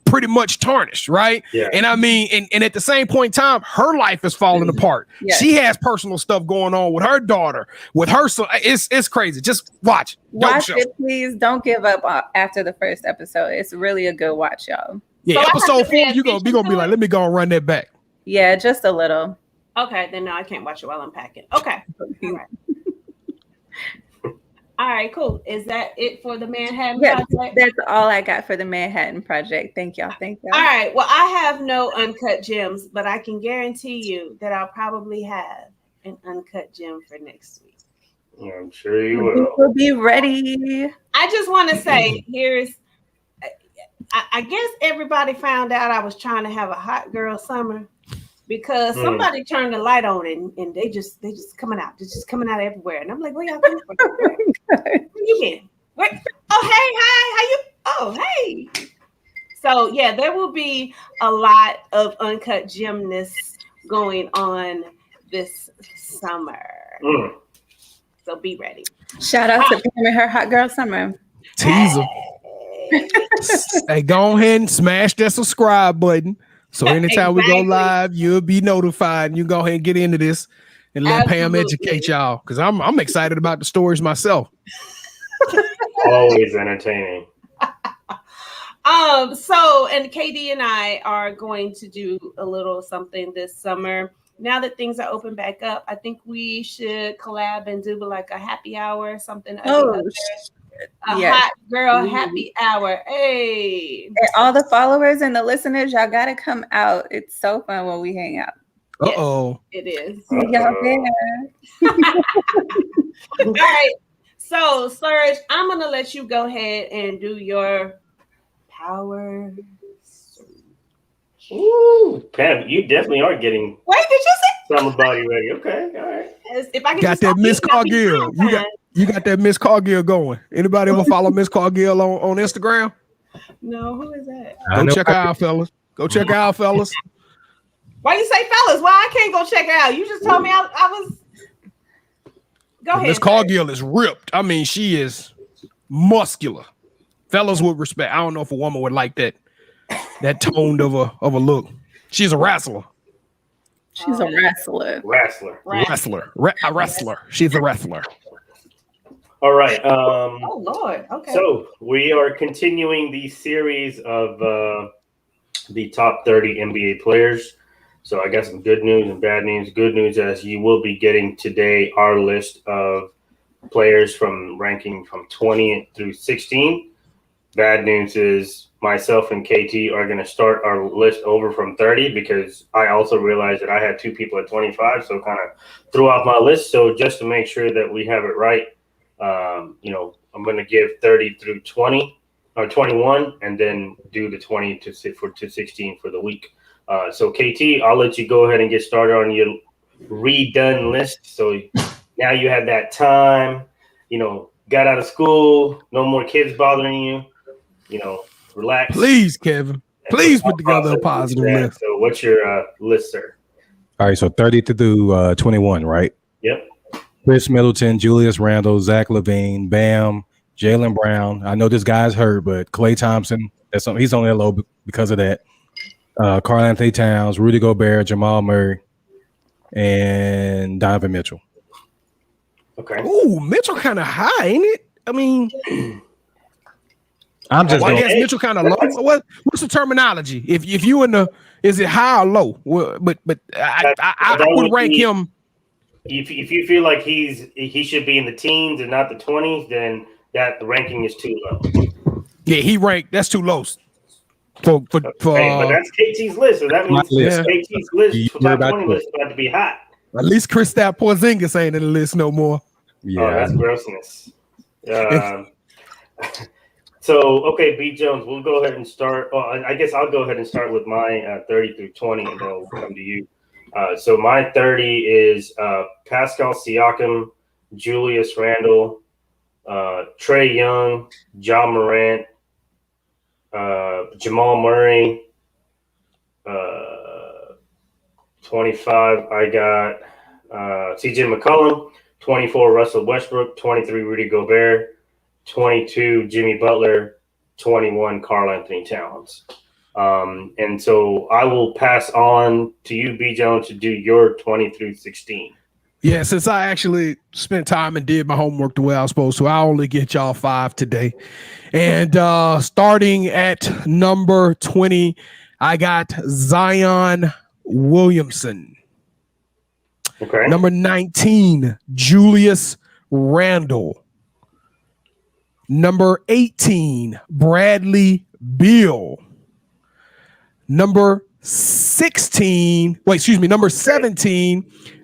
pretty much tarnished, right? Yeah. And I mean, and at the same point in time, her life is falling apart. Yes. She has personal stuff going on with her daughter, with her son. It's crazy. Just watch it, please. Don't give up after the first episode. It's really a good watch, y'all. Yeah, so episode 4, you're gonna be like, let me go and run that back. Yeah, just a little. Okay, then no, I can't watch it while I'm packing. Okay. All right. All right, cool. Is that it for the Manhattan Project? That's all I got for the Manhattan Project. Thank y'all. All right. Well, I have no uncut gems, but I can guarantee you that I'll probably have an uncut gem for next week. Yeah, I'm sure you will. We'll be ready. I just want to say, I guess everybody found out I was trying to have a hot girl summer because somebody turned the light on and they just coming out. They're just coming out everywhere. And I'm like, where y'all coming from? Where you been? Oh, hey, hi, how you? Oh, hey. So yeah, there will be a lot of uncut gymness going on this summer. So be ready. Shout out to Pam and her hot girl summer. Teaser. Hey, go ahead and smash that subscribe button. So anytime we go live, you'll be notified. And you go ahead and get into this and let Pam educate y'all. Because I'm excited about the stories myself. Always entertaining. So, and KD and I are going to do a little something this summer. Now that things are open back up, I think we should collab and do like a happy hour or something. Hot girl happy hour. Hey. And all the followers and the listeners, y'all got to come out. It's so fun when we hang out. Uh-oh. Yes, it is. Y'all there. All right. So, Surge, I'm going to let you go ahead and do your power. Ooh, Pam, you definitely are getting. Wait, did you say summer body ready? Okay, all right. If I can got that Miss Cargill. You got that Miss Cargill going. Anybody ever follow Miss Cargill on Instagram? No, who is that? Go check her out, fellas. Go check her out, fellas. Why you say fellas? Why I can't go check her out? You just told me I was. Go ahead. Miss Cargill is ripped. I mean, she is muscular. Fellas would respect. I don't know if a woman would like that toned of a look. She's a wrestler. She's a wrestler. A wrestler. She's a wrestler. All right. Oh Lord. Okay. So we are continuing the series of the top 30 NBA players. So I got some good news and bad news. Good news as you will be getting today our list of players from ranking from 20 through 16. Bad news is myself and KT are going to start our list over from 30 because I also realized that I had two people at 25, so kind of threw off my list. So just to make sure that we have it right, I'm going to give 30 through 20 or 21, and then do the 20 to 16 for the week. So KT, I'll let you go ahead and get started on your redone list. So now you have that time, got out of school, no more kids bothering you. Relax. Please, Kevin. Please put together a positive list. So what's your list, sir? All right, so 30 through 21, right? Yep. Chris Middleton, Julius Randle, Zach LaVine, Bam, Jaylen Brown. I know this guy's hurt, but Klay Thompson, he's on that low because of that. Karl Anthony Towns, Rudy Gobert, Jamal Murray, and Donovan Mitchell. Okay. Ooh, Mitchell kind of high, ain't it? I mean, I'm just. I guess Mitchell kind of low. What's the terminology? If you is it high or low? Well, but I would rank him. If you feel like he should be in the teens and not the 20s, then the ranking is too low. Yeah, he ranked. That's too low. For but that's KT's list, so that means KT's list for top 20 list is about to be hot. At least Kristaps Porzingis ain't in the list no more. Yeah, that's grossness. So, okay, B. Jones, we'll go ahead and start. I guess I'll go ahead and start with my 30 through 20, and then we'll come to you. So my 30 is Pascal Siakam, Julius Randle, Trae Young, Ja Morant, Jamal Murray. 25, I got CJ McCollum. 24, Russell Westbrook. 23, Rudy Gobert. 22, Jimmy Butler. 21, Karl Anthony Towns. And so I will pass on to you, B. Jones, to do your 20 through 16. Yeah, since I actually spent time and did my homework the way I was supposed to, I only get y'all 5 today. And starting at number 20, I got Zion Williamson. Okay. Number 19, Julius Randle. Number 18, Bradley Beal. Number 17,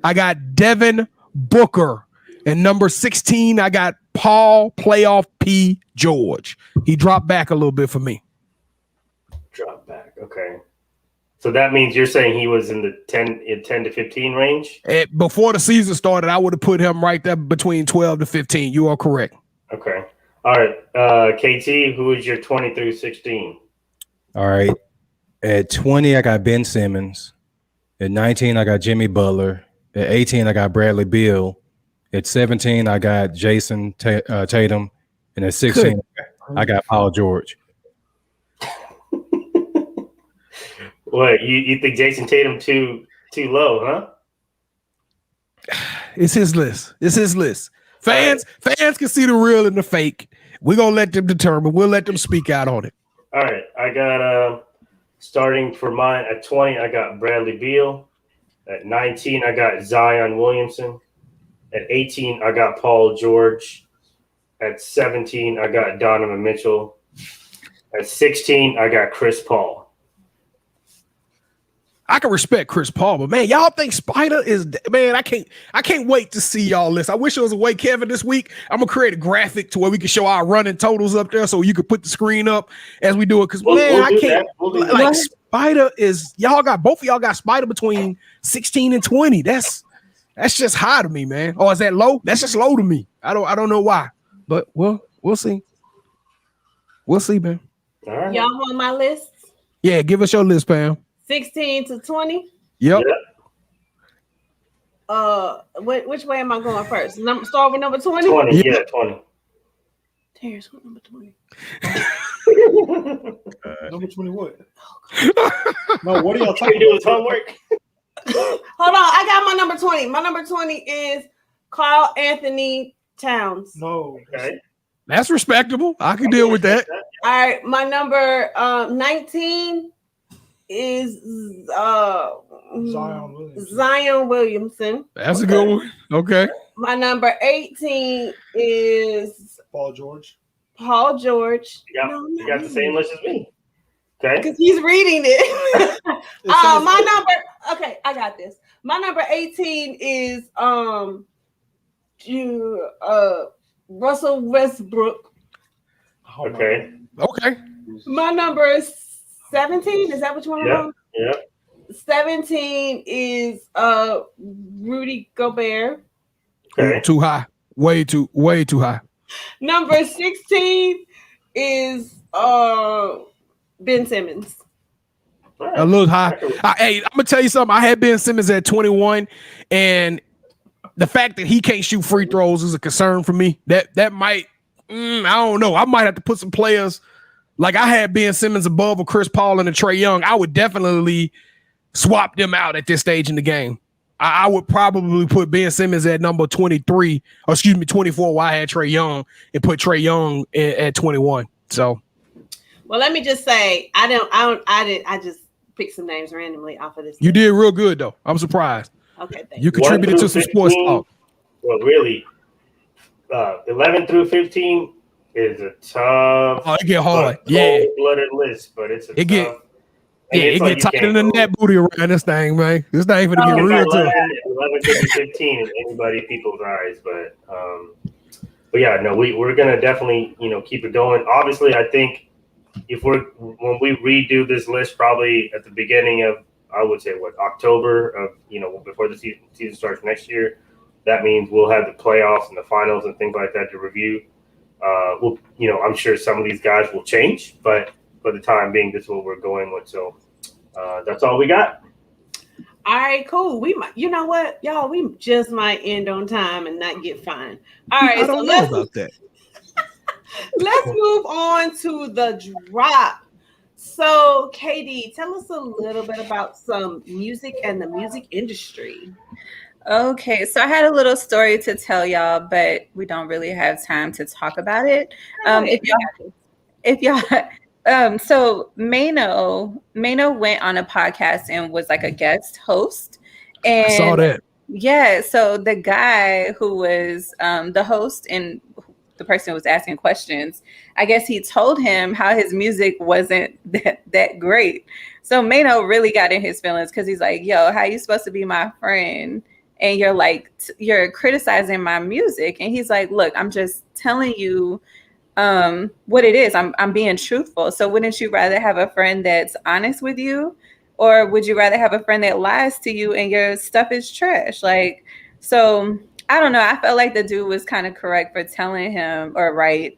I got Devin Booker. And number 16, I got Paul Playoff P. George. He dropped back a little bit for me. Drop back. Okay. So that means you're saying he was in the 10 to 15 range? Before the season started, I would have put him right there between 12 to 15. You are correct. Okay. All right. KT, who is your 20 through 16? All right. At 20, I got Ben Simmons. At 19, I got Jimmy Butler. At 18, I got Bradley Beal. At 17, I got Jason Tatum. And at 16, I got Paul George. What you think Jason Tatum too low, huh? It's his list. It's his list. Fans can see the real and the fake. We're gonna let them determine. We'll let them speak out on it. All right. I got starting for mine at 20, I got Bradley Beal. At 19, I got Zion Williamson. At 18, I got Paul George. At 17, I got Donovan Mitchell. At 16, I got Chris Paul. I can respect Chris Paul, but man, y'all think Spider is man? I can't wait to see y'all list. I wish it was a way, Kevin. This week, I'm gonna create a graphic to where we can show our running totals up there, so you could put the screen up as we do it. Because I can't. Like Spider is y'all got both of y'all got Spider between 16 and 20. That's just high to me, man. Or is that low? That's just low to me. I don't know why, but we'll see. We'll see, man. All right. Y'all want my list? Yeah, give us your list, Pam. 16 to 20. Yep. Which way am I going first? Start with number 20. 20. Yeah, 20. Here's number 20. Number 20 what? No, what are y'all talking about? Homework. Hold on, I got my number 20. My number 20 is Karl Anthony Towns. No. Okay. That's respectable. I can deal with that. All right, my number 19 is Zion Williamson. That's a good one. Okay. My number 18 is Paul George. Yeah, you got the same list as me. Okay. Because he's reading it. My number. Okay, I got this. My number 18 is Russell Westbrook. Okay. Okay. My number is 17. Is that what you want to know? Yeah. 17 is Rudy Gobert. Okay. Too high. Way too high. Number 16 is Ben Simmons. A little high. Hey, I'm gonna tell you something. I had Ben Simmons at 21, and the fact that he can't shoot free throws is a concern for me. That might, I don't know. I might have to put some players. Like I had Ben Simmons above a Chris Paul and a Trae Young. I would definitely swap them out at this stage in the game. I would probably put Ben Simmons at number 23, or 24, while I had Trae Young, and put Trae Young at 21. So, well, let me just say, I just picked some names randomly off of this. You did real good though. I'm surprised. Okay, thank you contributed to some sports talk. Well, really, 11 through 15 is a tough. Oh, it get hard. Yeah, blooded list, but it's a it tough. It get tighter than that booty around this thing, man. This thing finna get real tough. 11 to 15 in anybody people's eyes, but yeah, no, we're gonna definitely keep it going. Obviously, I think when we redo this list, probably at the beginning of, I would say October of before the season starts next year. That means we'll have the playoffs and the finals and things like that to review. I'm sure some of these guys will change, but for the time being, this is what we're going with. So that's all we got. All right, cool. We might, you know what, y'all, we just might end on time and not get fined. All right, I don't know about that. Let's move on to the drop. So, KD, tell us a little bit about some music and the music industry. Okay, so I had a little story to tell y'all, but we don't really have time to talk about it. So Mano went on a podcast and was like a guest host. And I saw that. Yeah, so the guy who was the host and the person who was asking questions, I guess he told him how his music wasn't that great. So Mano really got in his feelings because he's like, yo, how you supposed to be my friend? And you're like, you're criticizing my music. And he's like, look, I'm just telling you what it is. I'm being truthful. So wouldn't you rather have a friend that's honest with you? Or would you rather have a friend that lies to you and your stuff is trash? Like, so I don't know. I felt like the dude was kind of correct for telling him, or right,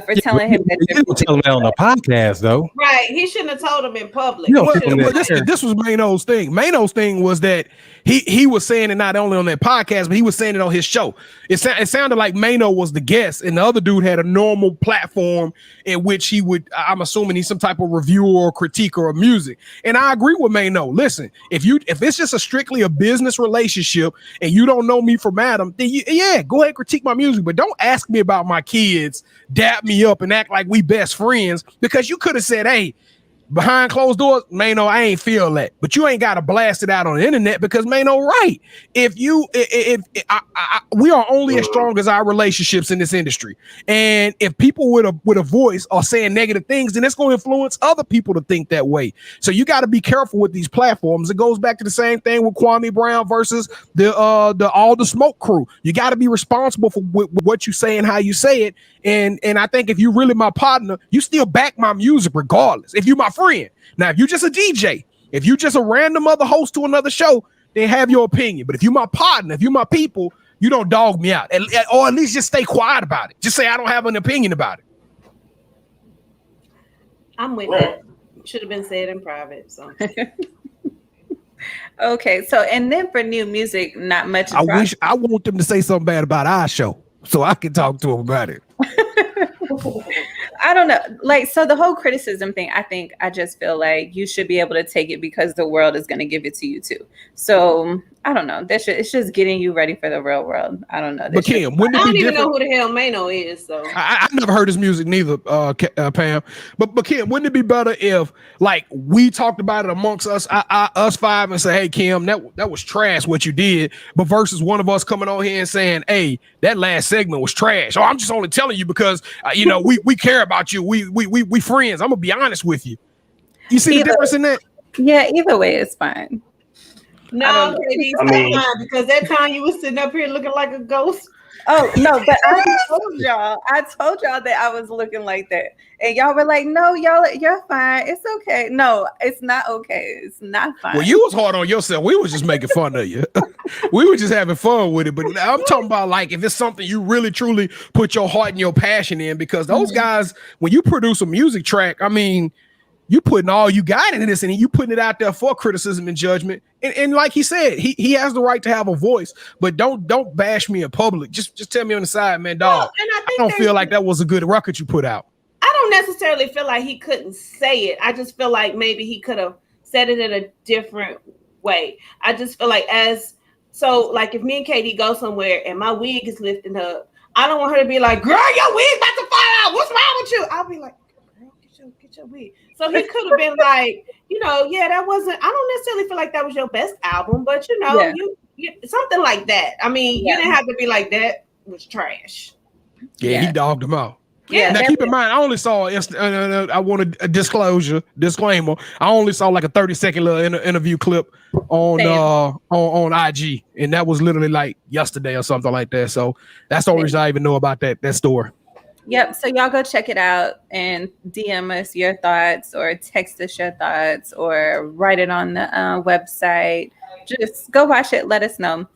for telling him that You don't tell him that on the podcast, though. Right. He shouldn't have told him in public. You don't He tell should've him been that. like, this was Mano's thing. Mano's thing was that he was saying it not only on that podcast, but he was saying it on his show. It sounded like Mano was the guest, and the other dude had a normal platform in which he would, I'm assuming he's some type of reviewer or critiquer of music. And I agree with Mano. Listen, if it's just strictly a business relationship and you don't know me from Adam, then go ahead and critique my music, but don't ask me about my kids, dap me up and act like we best friends, because you could have said, hey, behind closed doors, Mano, I ain't feel that, but you ain't got to blast it out on the internet because Mano, right? We are only as strong as our relationships in this industry, and if people with a voice are saying negative things, then it's going to influence other people to think that way. So you got to be careful with these platforms. It goes back to the same thing with Kwame Brown versus the All the Smoke crew. You got to be responsible for what you say and how you say it. And I think if you really my partner, you still back my music regardless. If you my friend. Now, if you just a DJ, if you just a random other host to another show, then have your opinion. But if you my partner, if you my people, you don't dog me out, or at least just stay quiet about it. Just say I don't have an opinion about it. I'm with that. Should have been said in private. So. Okay, so and then for new music, not much. I want them to say something bad about our show so I can talk to them about it. I don't know. Like, so the whole criticism thing, I just feel like you should be able to take it because the world is going to give it to you too. So I don't know. It's just getting you ready for the real world. I don't know. But Kim, wouldn't it I don't be even different? know who the hell Mano is. So I never heard his music neither, Pam. But Kim, wouldn't it be better if like we talked about it amongst us five and say, hey Kim, that was trash what you did, but versus one of us coming on here and saying, hey, that last segment was trash. Oh, I'm just only telling you because we care about you. We friends. I'm gonna be honest with you. You see the difference in that? Yeah, either way it's fine. no, because that time you was sitting up here looking like a ghost. Oh no, but I told y'all that I was looking like that, and y'all were like, "No, you're fine. It's okay." No, it's not okay. It's not fine. Well, you was hard on yourself. We was just making fun of you. We were just having fun with it. But I'm talking about like if it's something you really truly put your heart and your passion in, because those guys, when you produce a music track, I mean, you putting all you got into this and you putting it out there for criticism and judgment. And like he said, he has the right to have a voice, but don't bash me in public. Just tell me on the side, man, dog. Well, I don't feel like that was a good record you put out. I don't necessarily feel like he couldn't say it. I just feel like maybe he could have said it in a different way. I just feel like like if me and Katie go somewhere and my wig is lifting up, I don't want her to be like, girl, your wig about to fall out. What's wrong with you? I'll be like, girl, get your wig. So he could have been like, that wasn't, I don't necessarily feel like that was your best album, but you something like that. I mean, you didn't have to be like that was trash. Yeah, he dogged him out. Yeah. Now keep in mind, I only saw. I want a disclaimer. I only saw like a 30-second little interview clip on IG, and that was literally like yesterday or something like that. So that's the only reason I even know about that story. Yep. So y'all go check it out and DM us your thoughts, or text us your thoughts, or write it on the website. Just go watch it. Let us know.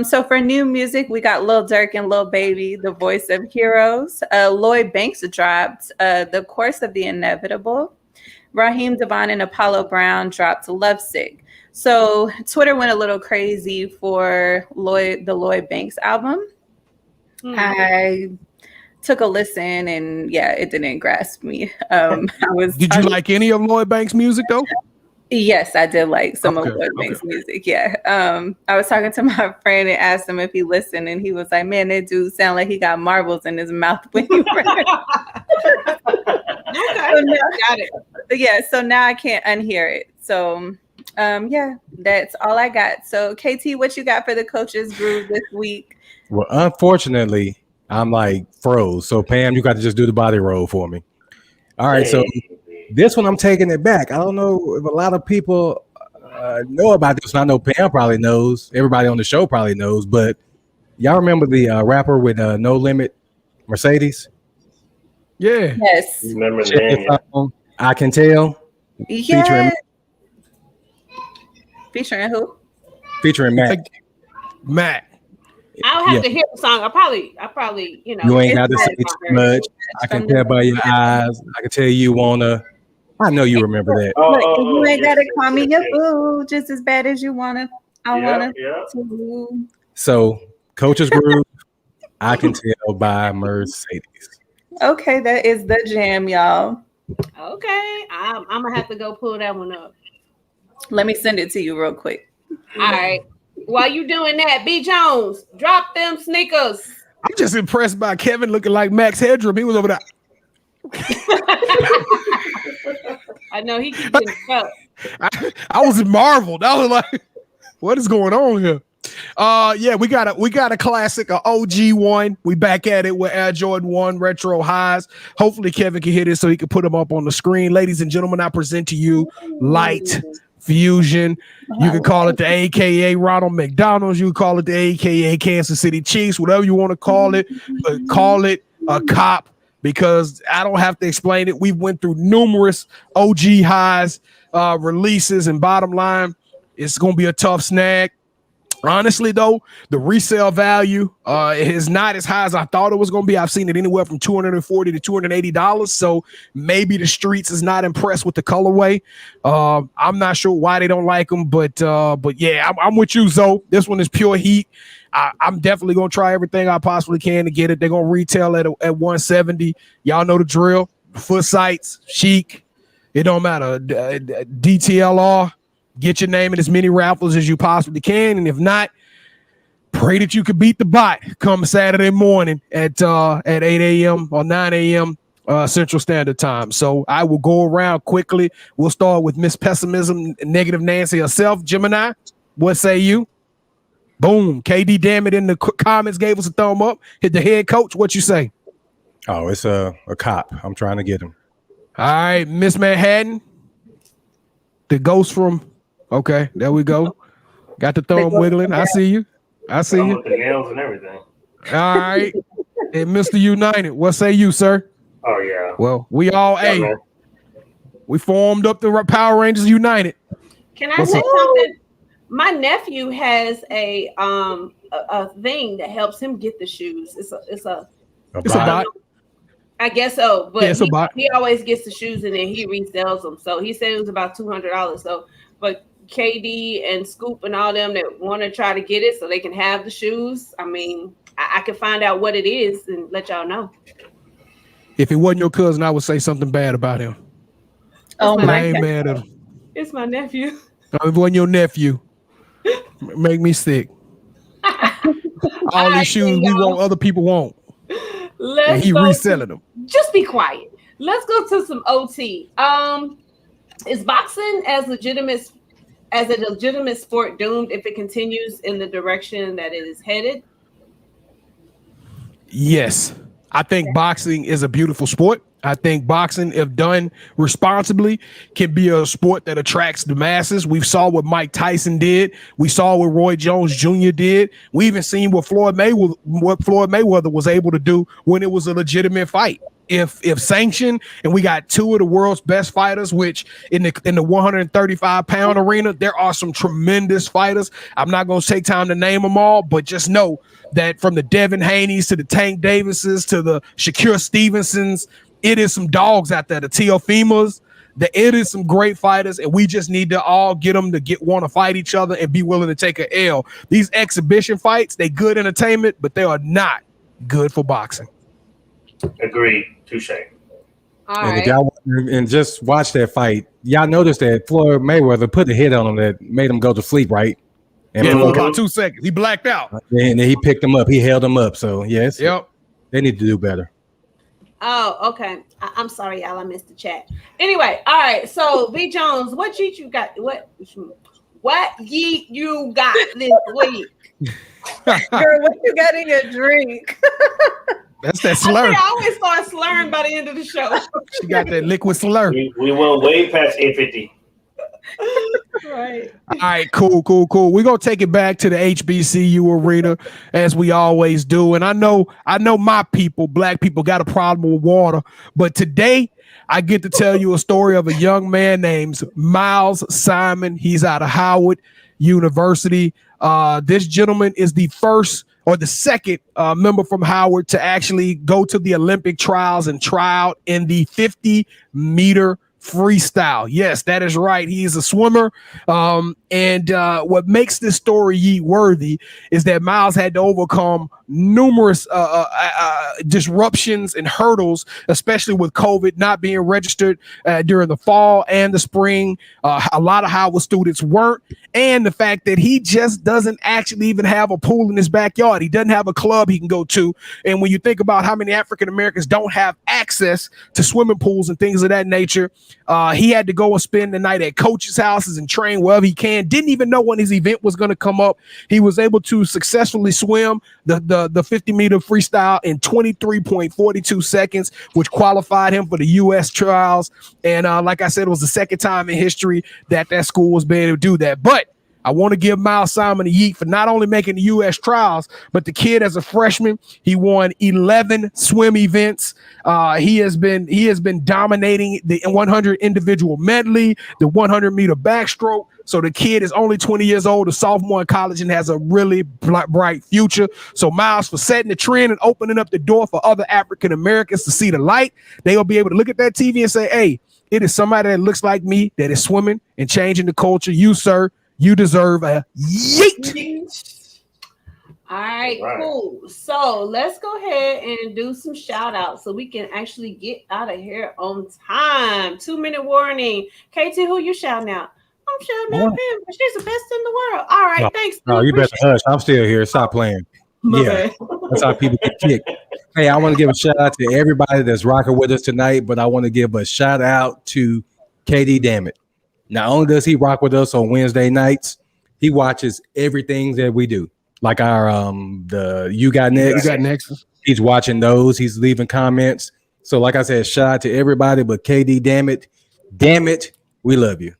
So for new music, we got Lil Durk and Lil Baby, the voice of Heroes. Lloyd Banks dropped The Course of the Inevitable. Raheem DeVaughn and Apollo Brown dropped Lovesick. So Twitter went a little crazy for the Lloyd Banks album. Mm-hmm. I took a listen and it didn't grasp me. Did you like any of Lloyd Banks' music though? Yes, I did like some of Lloyd Banks' music. Yeah. I was talking to my friend and asked him if he listened, and he was like, man, that dude sound like he got marbles in his mouth when he read. Got it. Yeah, so now I can't unhear it. So that's all I got. So KT, what you got for the Coaches Groove this week? Well, unfortunately, I'm like froze. So Pam, you got to just do the body roll for me. All right, so this one I'm taking it back. I don't know if a lot of people know about this one. I know Pam probably knows. Everybody on the show probably knows. But y'all remember the rapper with No Limit, Mercedes? Yeah. Yes. Remember the name? I Can Tell. Yeah. Featuring who? Featuring Matt. I'll have to hear the song. I probably, You ain't got to say too much. I can tell by your eyes. I can tell you wanna. I know you remember that. You ain't gotta call me your boo, just as bad as you wanna. To. So, Coach's Groove, I can tell by Mercedes. Okay, that is the jam, y'all. Okay, I'm gonna have to go pull that one up. Let me send it to you real quick. All right. While you doing that, B Jones, drop them sneakers. I'm just impressed by Kevin looking like Max Headroom. He was over there. I know he keeps getting cut. I was marveled. I was like, what is going on here? Yeah, we got a classic, a OG one. We back at it with Air Jordan 1 retro highs. Hopefully Kevin can hit it so he can put them up on the screen. Ladies and gentlemen, I present to you Light Fusion. You can call it the AKA Ronald McDonald's. You can call it the AKA Kansas City Chiefs, whatever you want to call it, but call it a cop, because I don't have to explain it. We went through numerous OG highs releases, and bottom line, it's going to be a tough snag. Honestly, though, the resale value is not as high as I thought it was going to be. I've seen it anywhere from $240 to $280. So maybe the streets is not impressed with the colorway. I'm not sure why they don't like them, but yeah, I'm with you, Zoe. This one is pure heat. I'm definitely going to try everything I possibly can to get it. They're going to retail at 170. Y'all know the drill. Foot sights, chic. It don't matter. DTLR. Get your name in as many raffles as you possibly can, and if not, pray that you could beat the bot come Saturday morning at 8 a.m. or 9 a.m. Central Standard Time. So I will go around quickly. We'll start with Miss Pessimism, Negative Nancy herself. Gemini, what say you? Boom. KD, damn it, in the comments gave us a thumb up. Hit the head coach. What you say? Oh, it's a cop. I'm trying to get him. All right, Miss Manhattan, the ghost from. Okay, there we go. Got the thumb wiggling. I see you. With the nails and everything. All right. And Mr. United, what say you, sir? Oh, yeah. Well, we all, we formed up the Power Rangers United. Can I say something? My nephew has a thing that helps him get the shoes. It's a bot. I guess so, but he always gets the shoes and then he resells them. So he said it was about $200. So, but KD and Scoop and all them that want to try to get it so they can have the shoes. I mean, I can find out what it is and let y'all know. If it wasn't your cousin, I would say something bad about him. Oh my God. I ain't mad at him. It's my nephew. If it wasn't your nephew, make me sick. All these shoes we want, other people want. And he reselling them. Just be quiet. Let's go to some OT. Is boxing as a legitimate sport doomed if it continues in the direction that it is headed? Yes. I think boxing is a beautiful sport. I think boxing, if done responsibly, can be a sport that attracts the masses. We saw what Mike Tyson did. We saw what Roy Jones Jr. did. We even seen what Floyd Mayweather was able to do when it was a legitimate fight. If sanctioned, and we got two of the world's best fighters, which in the 135-pound arena, there are some tremendous fighters. I'm not going to take time to name them all, but just know that from the Devin Haney's to the Tank Davises to the Shakur Stevensons, it is some dogs out there, the Teofimas. It is some great fighters, and we just need to all get them to want to fight each other and be willing to take an L. These exhibition fights, they good entertainment, but they are not good for boxing. Agreed. Touche. If y'all and just watch that fight, y'all noticed that Floyd Mayweather put the hit on him that made him go to sleep, right? And for about 2 seconds, he blacked out. And then he picked him up. He held him up. So yes, they need to do better. Oh, okay. I'm sorry, y'all. I missed the chat. Anyway, all right. So B Jones, what yeet you got? What yeet you got this week? Girl, what you got in your drink? That's that slur. I always start slurring by the end of the show. She got that liquid slur. We went way past 850. Right. All right, cool. We're gonna take it back to the HBCU arena as we always do. And I know my people, black people, got a problem with water, but today I get to tell you a story of a young man named Miles Simon. He's out of Howard University. This gentleman is the first or the second member from Howard to actually go to the Olympic trials and try out in the 50-meter freestyle. Yes, that is right. He is a swimmer. And what makes this story Yeet worthy is that Miles had to overcome numerous disruptions and hurdles, especially with COVID not being registered during the fall and the spring. A lot of Howard students weren't. And the fact that he just doesn't actually even have a pool in his backyard. He doesn't have a club he can go to. And when you think about how many African Americans don't have access to swimming pools and things of that nature, he had to go and spend the night at coaches' houses and train wherever he can. Didn't even know when his event was going to come up. He was able to successfully swim the 50-meter freestyle in 23.42 seconds, which qualified him for the U.S. trials. And like I said, it was the second time in history that school was being able to do that. But I want to give Miles Simon a yeet for not only making the U.S. trials, but the kid as a freshman, he won 11 swim events. He has been dominating the 100 individual medley, the 100-meter backstroke. So the kid is only 20 years old, a sophomore in college, and has a really bright future. So Miles, for setting the trend and opening up the door for other African Americans to see the light, they will be able to look at that TV and say, hey, it is somebody that looks like me that is swimming and changing the culture. You, sir, you deserve a yeet. All right, cool. So let's go ahead and do some shout outs so we can actually get out of here on time. 2-minute warning. KT, who you shouting out? I'm shouting out him, but she's the best in the world. All right, thanks. No, you better hush. I'm still here. Stop playing. Yeah, that's how people get kicked. Hey, I want to give a shout out to everybody that's rocking with us tonight, but I want to give a shout out to KD Dammit. Not only does he rock with us on Wednesday nights, he watches everything that we do. Like our the You Got Next. He's watching those. He's leaving comments. So like I said, shout out to everybody, but KD, damn it, we love you.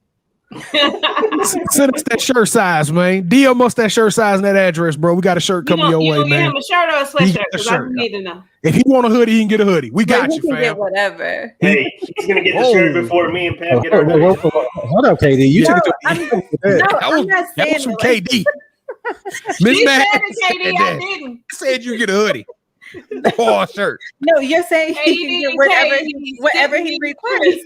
Send us that shirt size, man. DM us that shirt size and that address, bro. We got a shirt coming your way, man. You him a shirt or a sweatshirt? Because I need to know. If he want a hoodie, he can get a hoodie. We got you, fam. Get whatever. Hey, he's gonna get the shirt before me and Pam get our hoodie. Hold up, KD. You took it I'm not saying that was from KD. Miss Matt I said you get a hoodie. Or a shirt. No, you're saying he can get whatever he requests.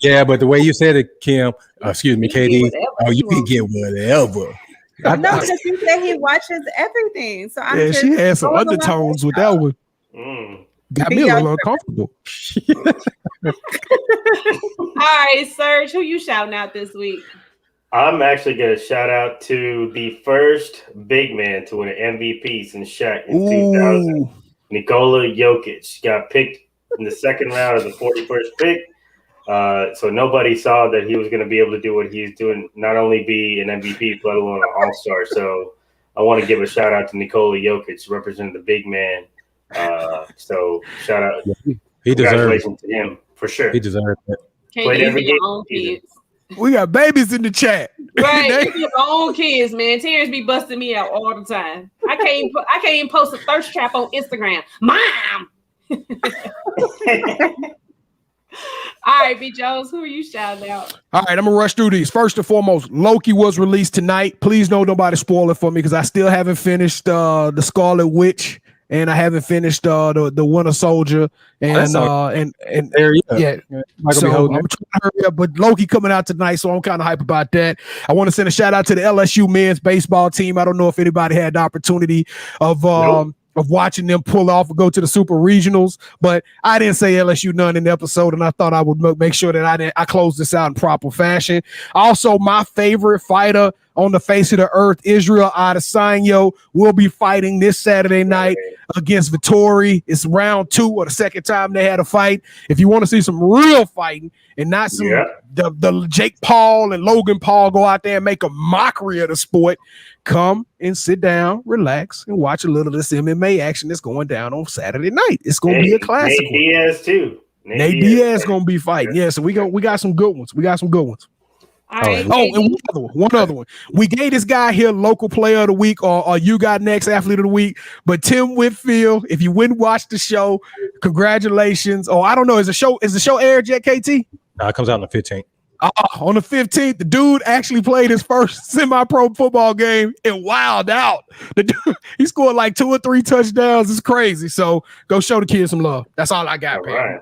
Yeah, but the way you said it, Kim, excuse me, KD, you can get whatever. No, because you said he watches everything. So I'm just, she had some undertones with that one. Got me a little uncomfortable. All right, Surge, who you shouting out this week? I'm actually going to shout out to the first big man to win an MVP since Shaq in 2000. Nikola Jokic got picked in the second round of the 41st pick. So nobody saw that he was going to be able to do what he's doing, not only be an MVP, let alone an all-star. So I want to give a shout out to Nikola Jokic, representing the big man. So shout out. He deserves it to him for sure. He deserves it. Played every game. We got babies in the chat. Right, your own kids, man. Terrence be busting me out all the time. I can't even post a thirst trap on Instagram. Mom. All right, B. Jones, who are you shouting out? All right, I'm gonna rush through these. First and foremost, Loki was released tonight. Please don't nobody spoil it for me because I still haven't finished the Scarlet Witch. And I haven't finished the Winter Soldier and there you go. Yeah. So I'm trying to hurry up, but Loki coming out tonight, so I'm kind of hype about that. I want to send a shout out to the LSU men's baseball team. I don't know if anybody had the opportunity of watching them pull off or go to the super regionals, but I didn't say LSU none in the episode, and I thought I would make sure that I close this out in proper fashion. Also, my favorite fighter on the face of the earth, Israel Adesanya, will be fighting this Saturday night against Vittori. It's round 2 or the second time they had a fight. If you want to see some real fighting and not some the Jake Paul and Logan Paul go out there and make a mockery of the sport, come and sit down, relax, and watch a little of this MMA action that's going down on Saturday night. It's going to be a classic. Nate Diaz too. Nate Diaz going to be fighting. Yeah, so we got some good ones. All right. And one other one. We gave this guy here local player of the week or You Got Next athlete of the week. But Tim Whitfield, if you wouldn't watch the show, congratulations. Oh, I don't know. Is the show aired yet, KT? No, it comes out on the 15th. On the 15th, the dude actually played his first semi-pro football game and wowed out. The dude, he scored like 2 or 3 touchdowns. It's crazy. So go show the kids some love. That's all I got, man.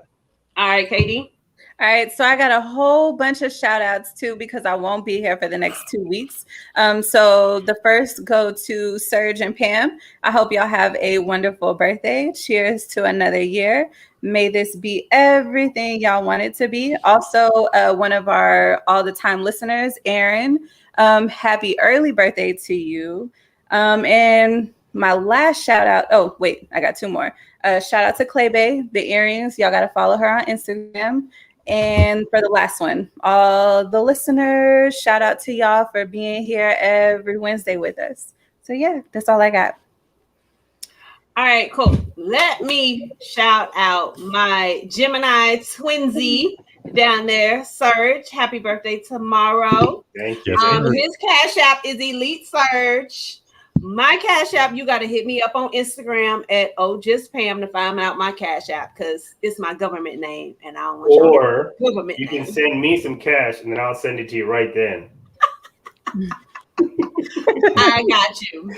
All right, Katie. All right, so I got a whole bunch of shout outs too because I won't be here for the next 2 weeks. So the first go to Surge and Pam. I hope y'all have a wonderful birthday. Cheers to another year. May this be everything y'all want it to be. Also, one of our all the time listeners, Aaron, happy early birthday to you. And my last shout out. Oh, wait, I got 2 more. Shout out to Clay Bay, the earrings. Y'all got to follow her on Instagram. And for the last one, all the listeners, shout out to y'all for being here every Wednesday with us. So yeah, that's all I got. All right, cool. Let me shout out my Gemini twinsy down there, Surge. Happy birthday tomorrow. Thank you. His Cash App is Elite Surge. My Cash App, you got to hit me up on Instagram at @OJustPam to find out my Cash App because it's my government name and I don't want or government you name. can send me some cash and then I'll send it to you right then. I got you.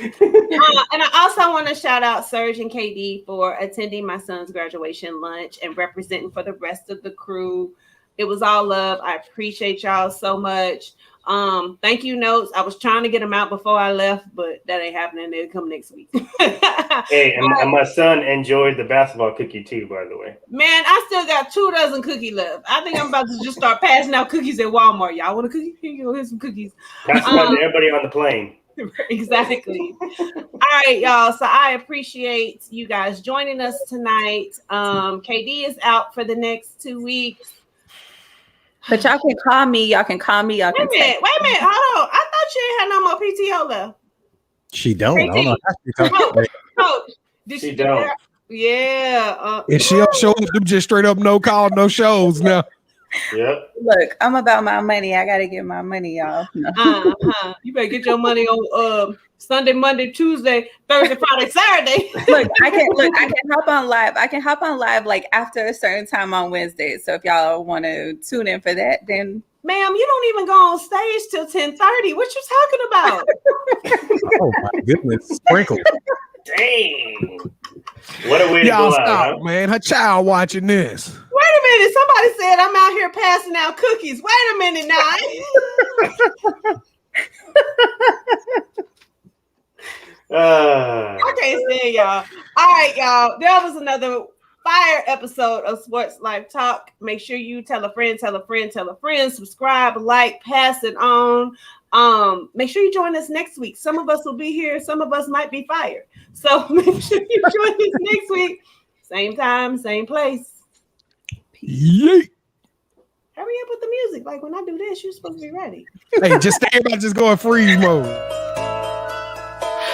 And I also want to shout out Surge and KD for attending my son's graduation lunch and representing for the rest of the crew. It was all love. I appreciate y'all so much. Thank you notes. I was trying to get them out before I left, but that ain't happening. They'll come next week. Hey, and my son enjoyed the basketball cookie too, by the way. Man, I still got 2 dozen cookies left. I think I'm about to just start passing out cookies at Walmart. Y'all want a cookie? Here you go. Here's some cookies. Pass them out to everybody on the plane. Exactly. All right, y'all. So I appreciate you guys joining us tonight. KD is out for the next 2 weeks. But y'all can call me. Y'all can call me. Y'all can Wait a minute. Hold on. I thought she ain't had no more PTO left. She don't. I don't know. Coach, did she don't. Yeah. If she don't show up, them just straight up no call, no shows now. Yep. Look, I'm about my money. I gotta get my money, y'all. You better get your money on Sunday, Monday, Tuesday, Thursday, Friday, Saturday. Look, I can hop on live. I can hop on live like after a certain time on Wednesday. So if y'all want to tune in for that, then ma'am, you don't even go on stage till 10:30. What you talking about? Oh my goodness, sprinkle. Dang. What a way to Y'all go out, stop, huh? man. Her child watching this. Wait a minute. Somebody said I'm out here passing out cookies. Wait a minute now. I can't stand y'all. All right, y'all. There was another fire episode of Sports Life Talk. Make sure you tell a friend, tell a friend, tell a friend, subscribe, like, pass it on. Make sure you join us next week. Some of us will be here, some of us might be fired. So make sure you join us next week. Same time, same place. Yeet. Hurry up with the music. Like when I do this, you're supposed to be ready. Hey, just everybody just going freeze mode.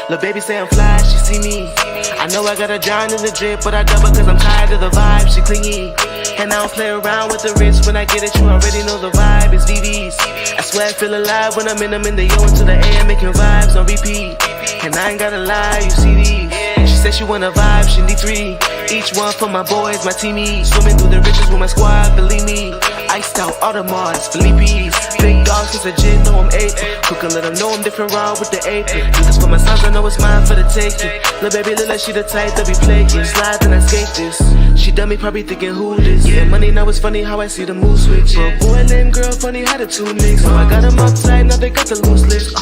Lil' baby say I'm fly, she see me. I know I got a John in the drip, but I double cause I'm tired of the vibe, she clingy. And I don't play around with the wrist, when I get it, you already know the vibe, it's VVs. I swear I feel alive when I'm in them in the yo into the AM, making vibes on repeat. And I ain't gotta lie, you see these. She said she wanna vibe, she need 3. Each one for my boys, my teamies. Swimming through the riches with my squad, believe me. Iced out Audemars, Philippe's. Big dogs, cause a jit, know I'm 8. Cook and let them know I'm different raw with the apron. Do this for my sons, I know it's mine for the taking. Lil' baby look like she the type that be playing. Slide and I skate this. She done me probably thinking who this. Yeah, money now it's funny how I see the mood switch. But boy and girl funny how the 2 mix. So I got them outside, now they got the loose lips.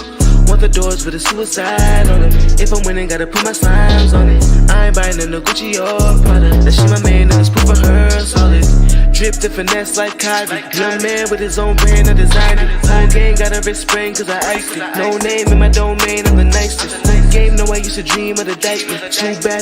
Want the doors with a suicide on it. If I'm winning, gotta put my slimes on it. I ain't buying in no Gucci or Prada. That she my man, and it's proof of her solid. Dripped and finesse like Kyrie. Young man with his own brand, I designed it. Whole gang got a wrist spring, cause I iced it. No name in my domain, I'm the nicest. Game, know I used to dream of the diaper. Too bad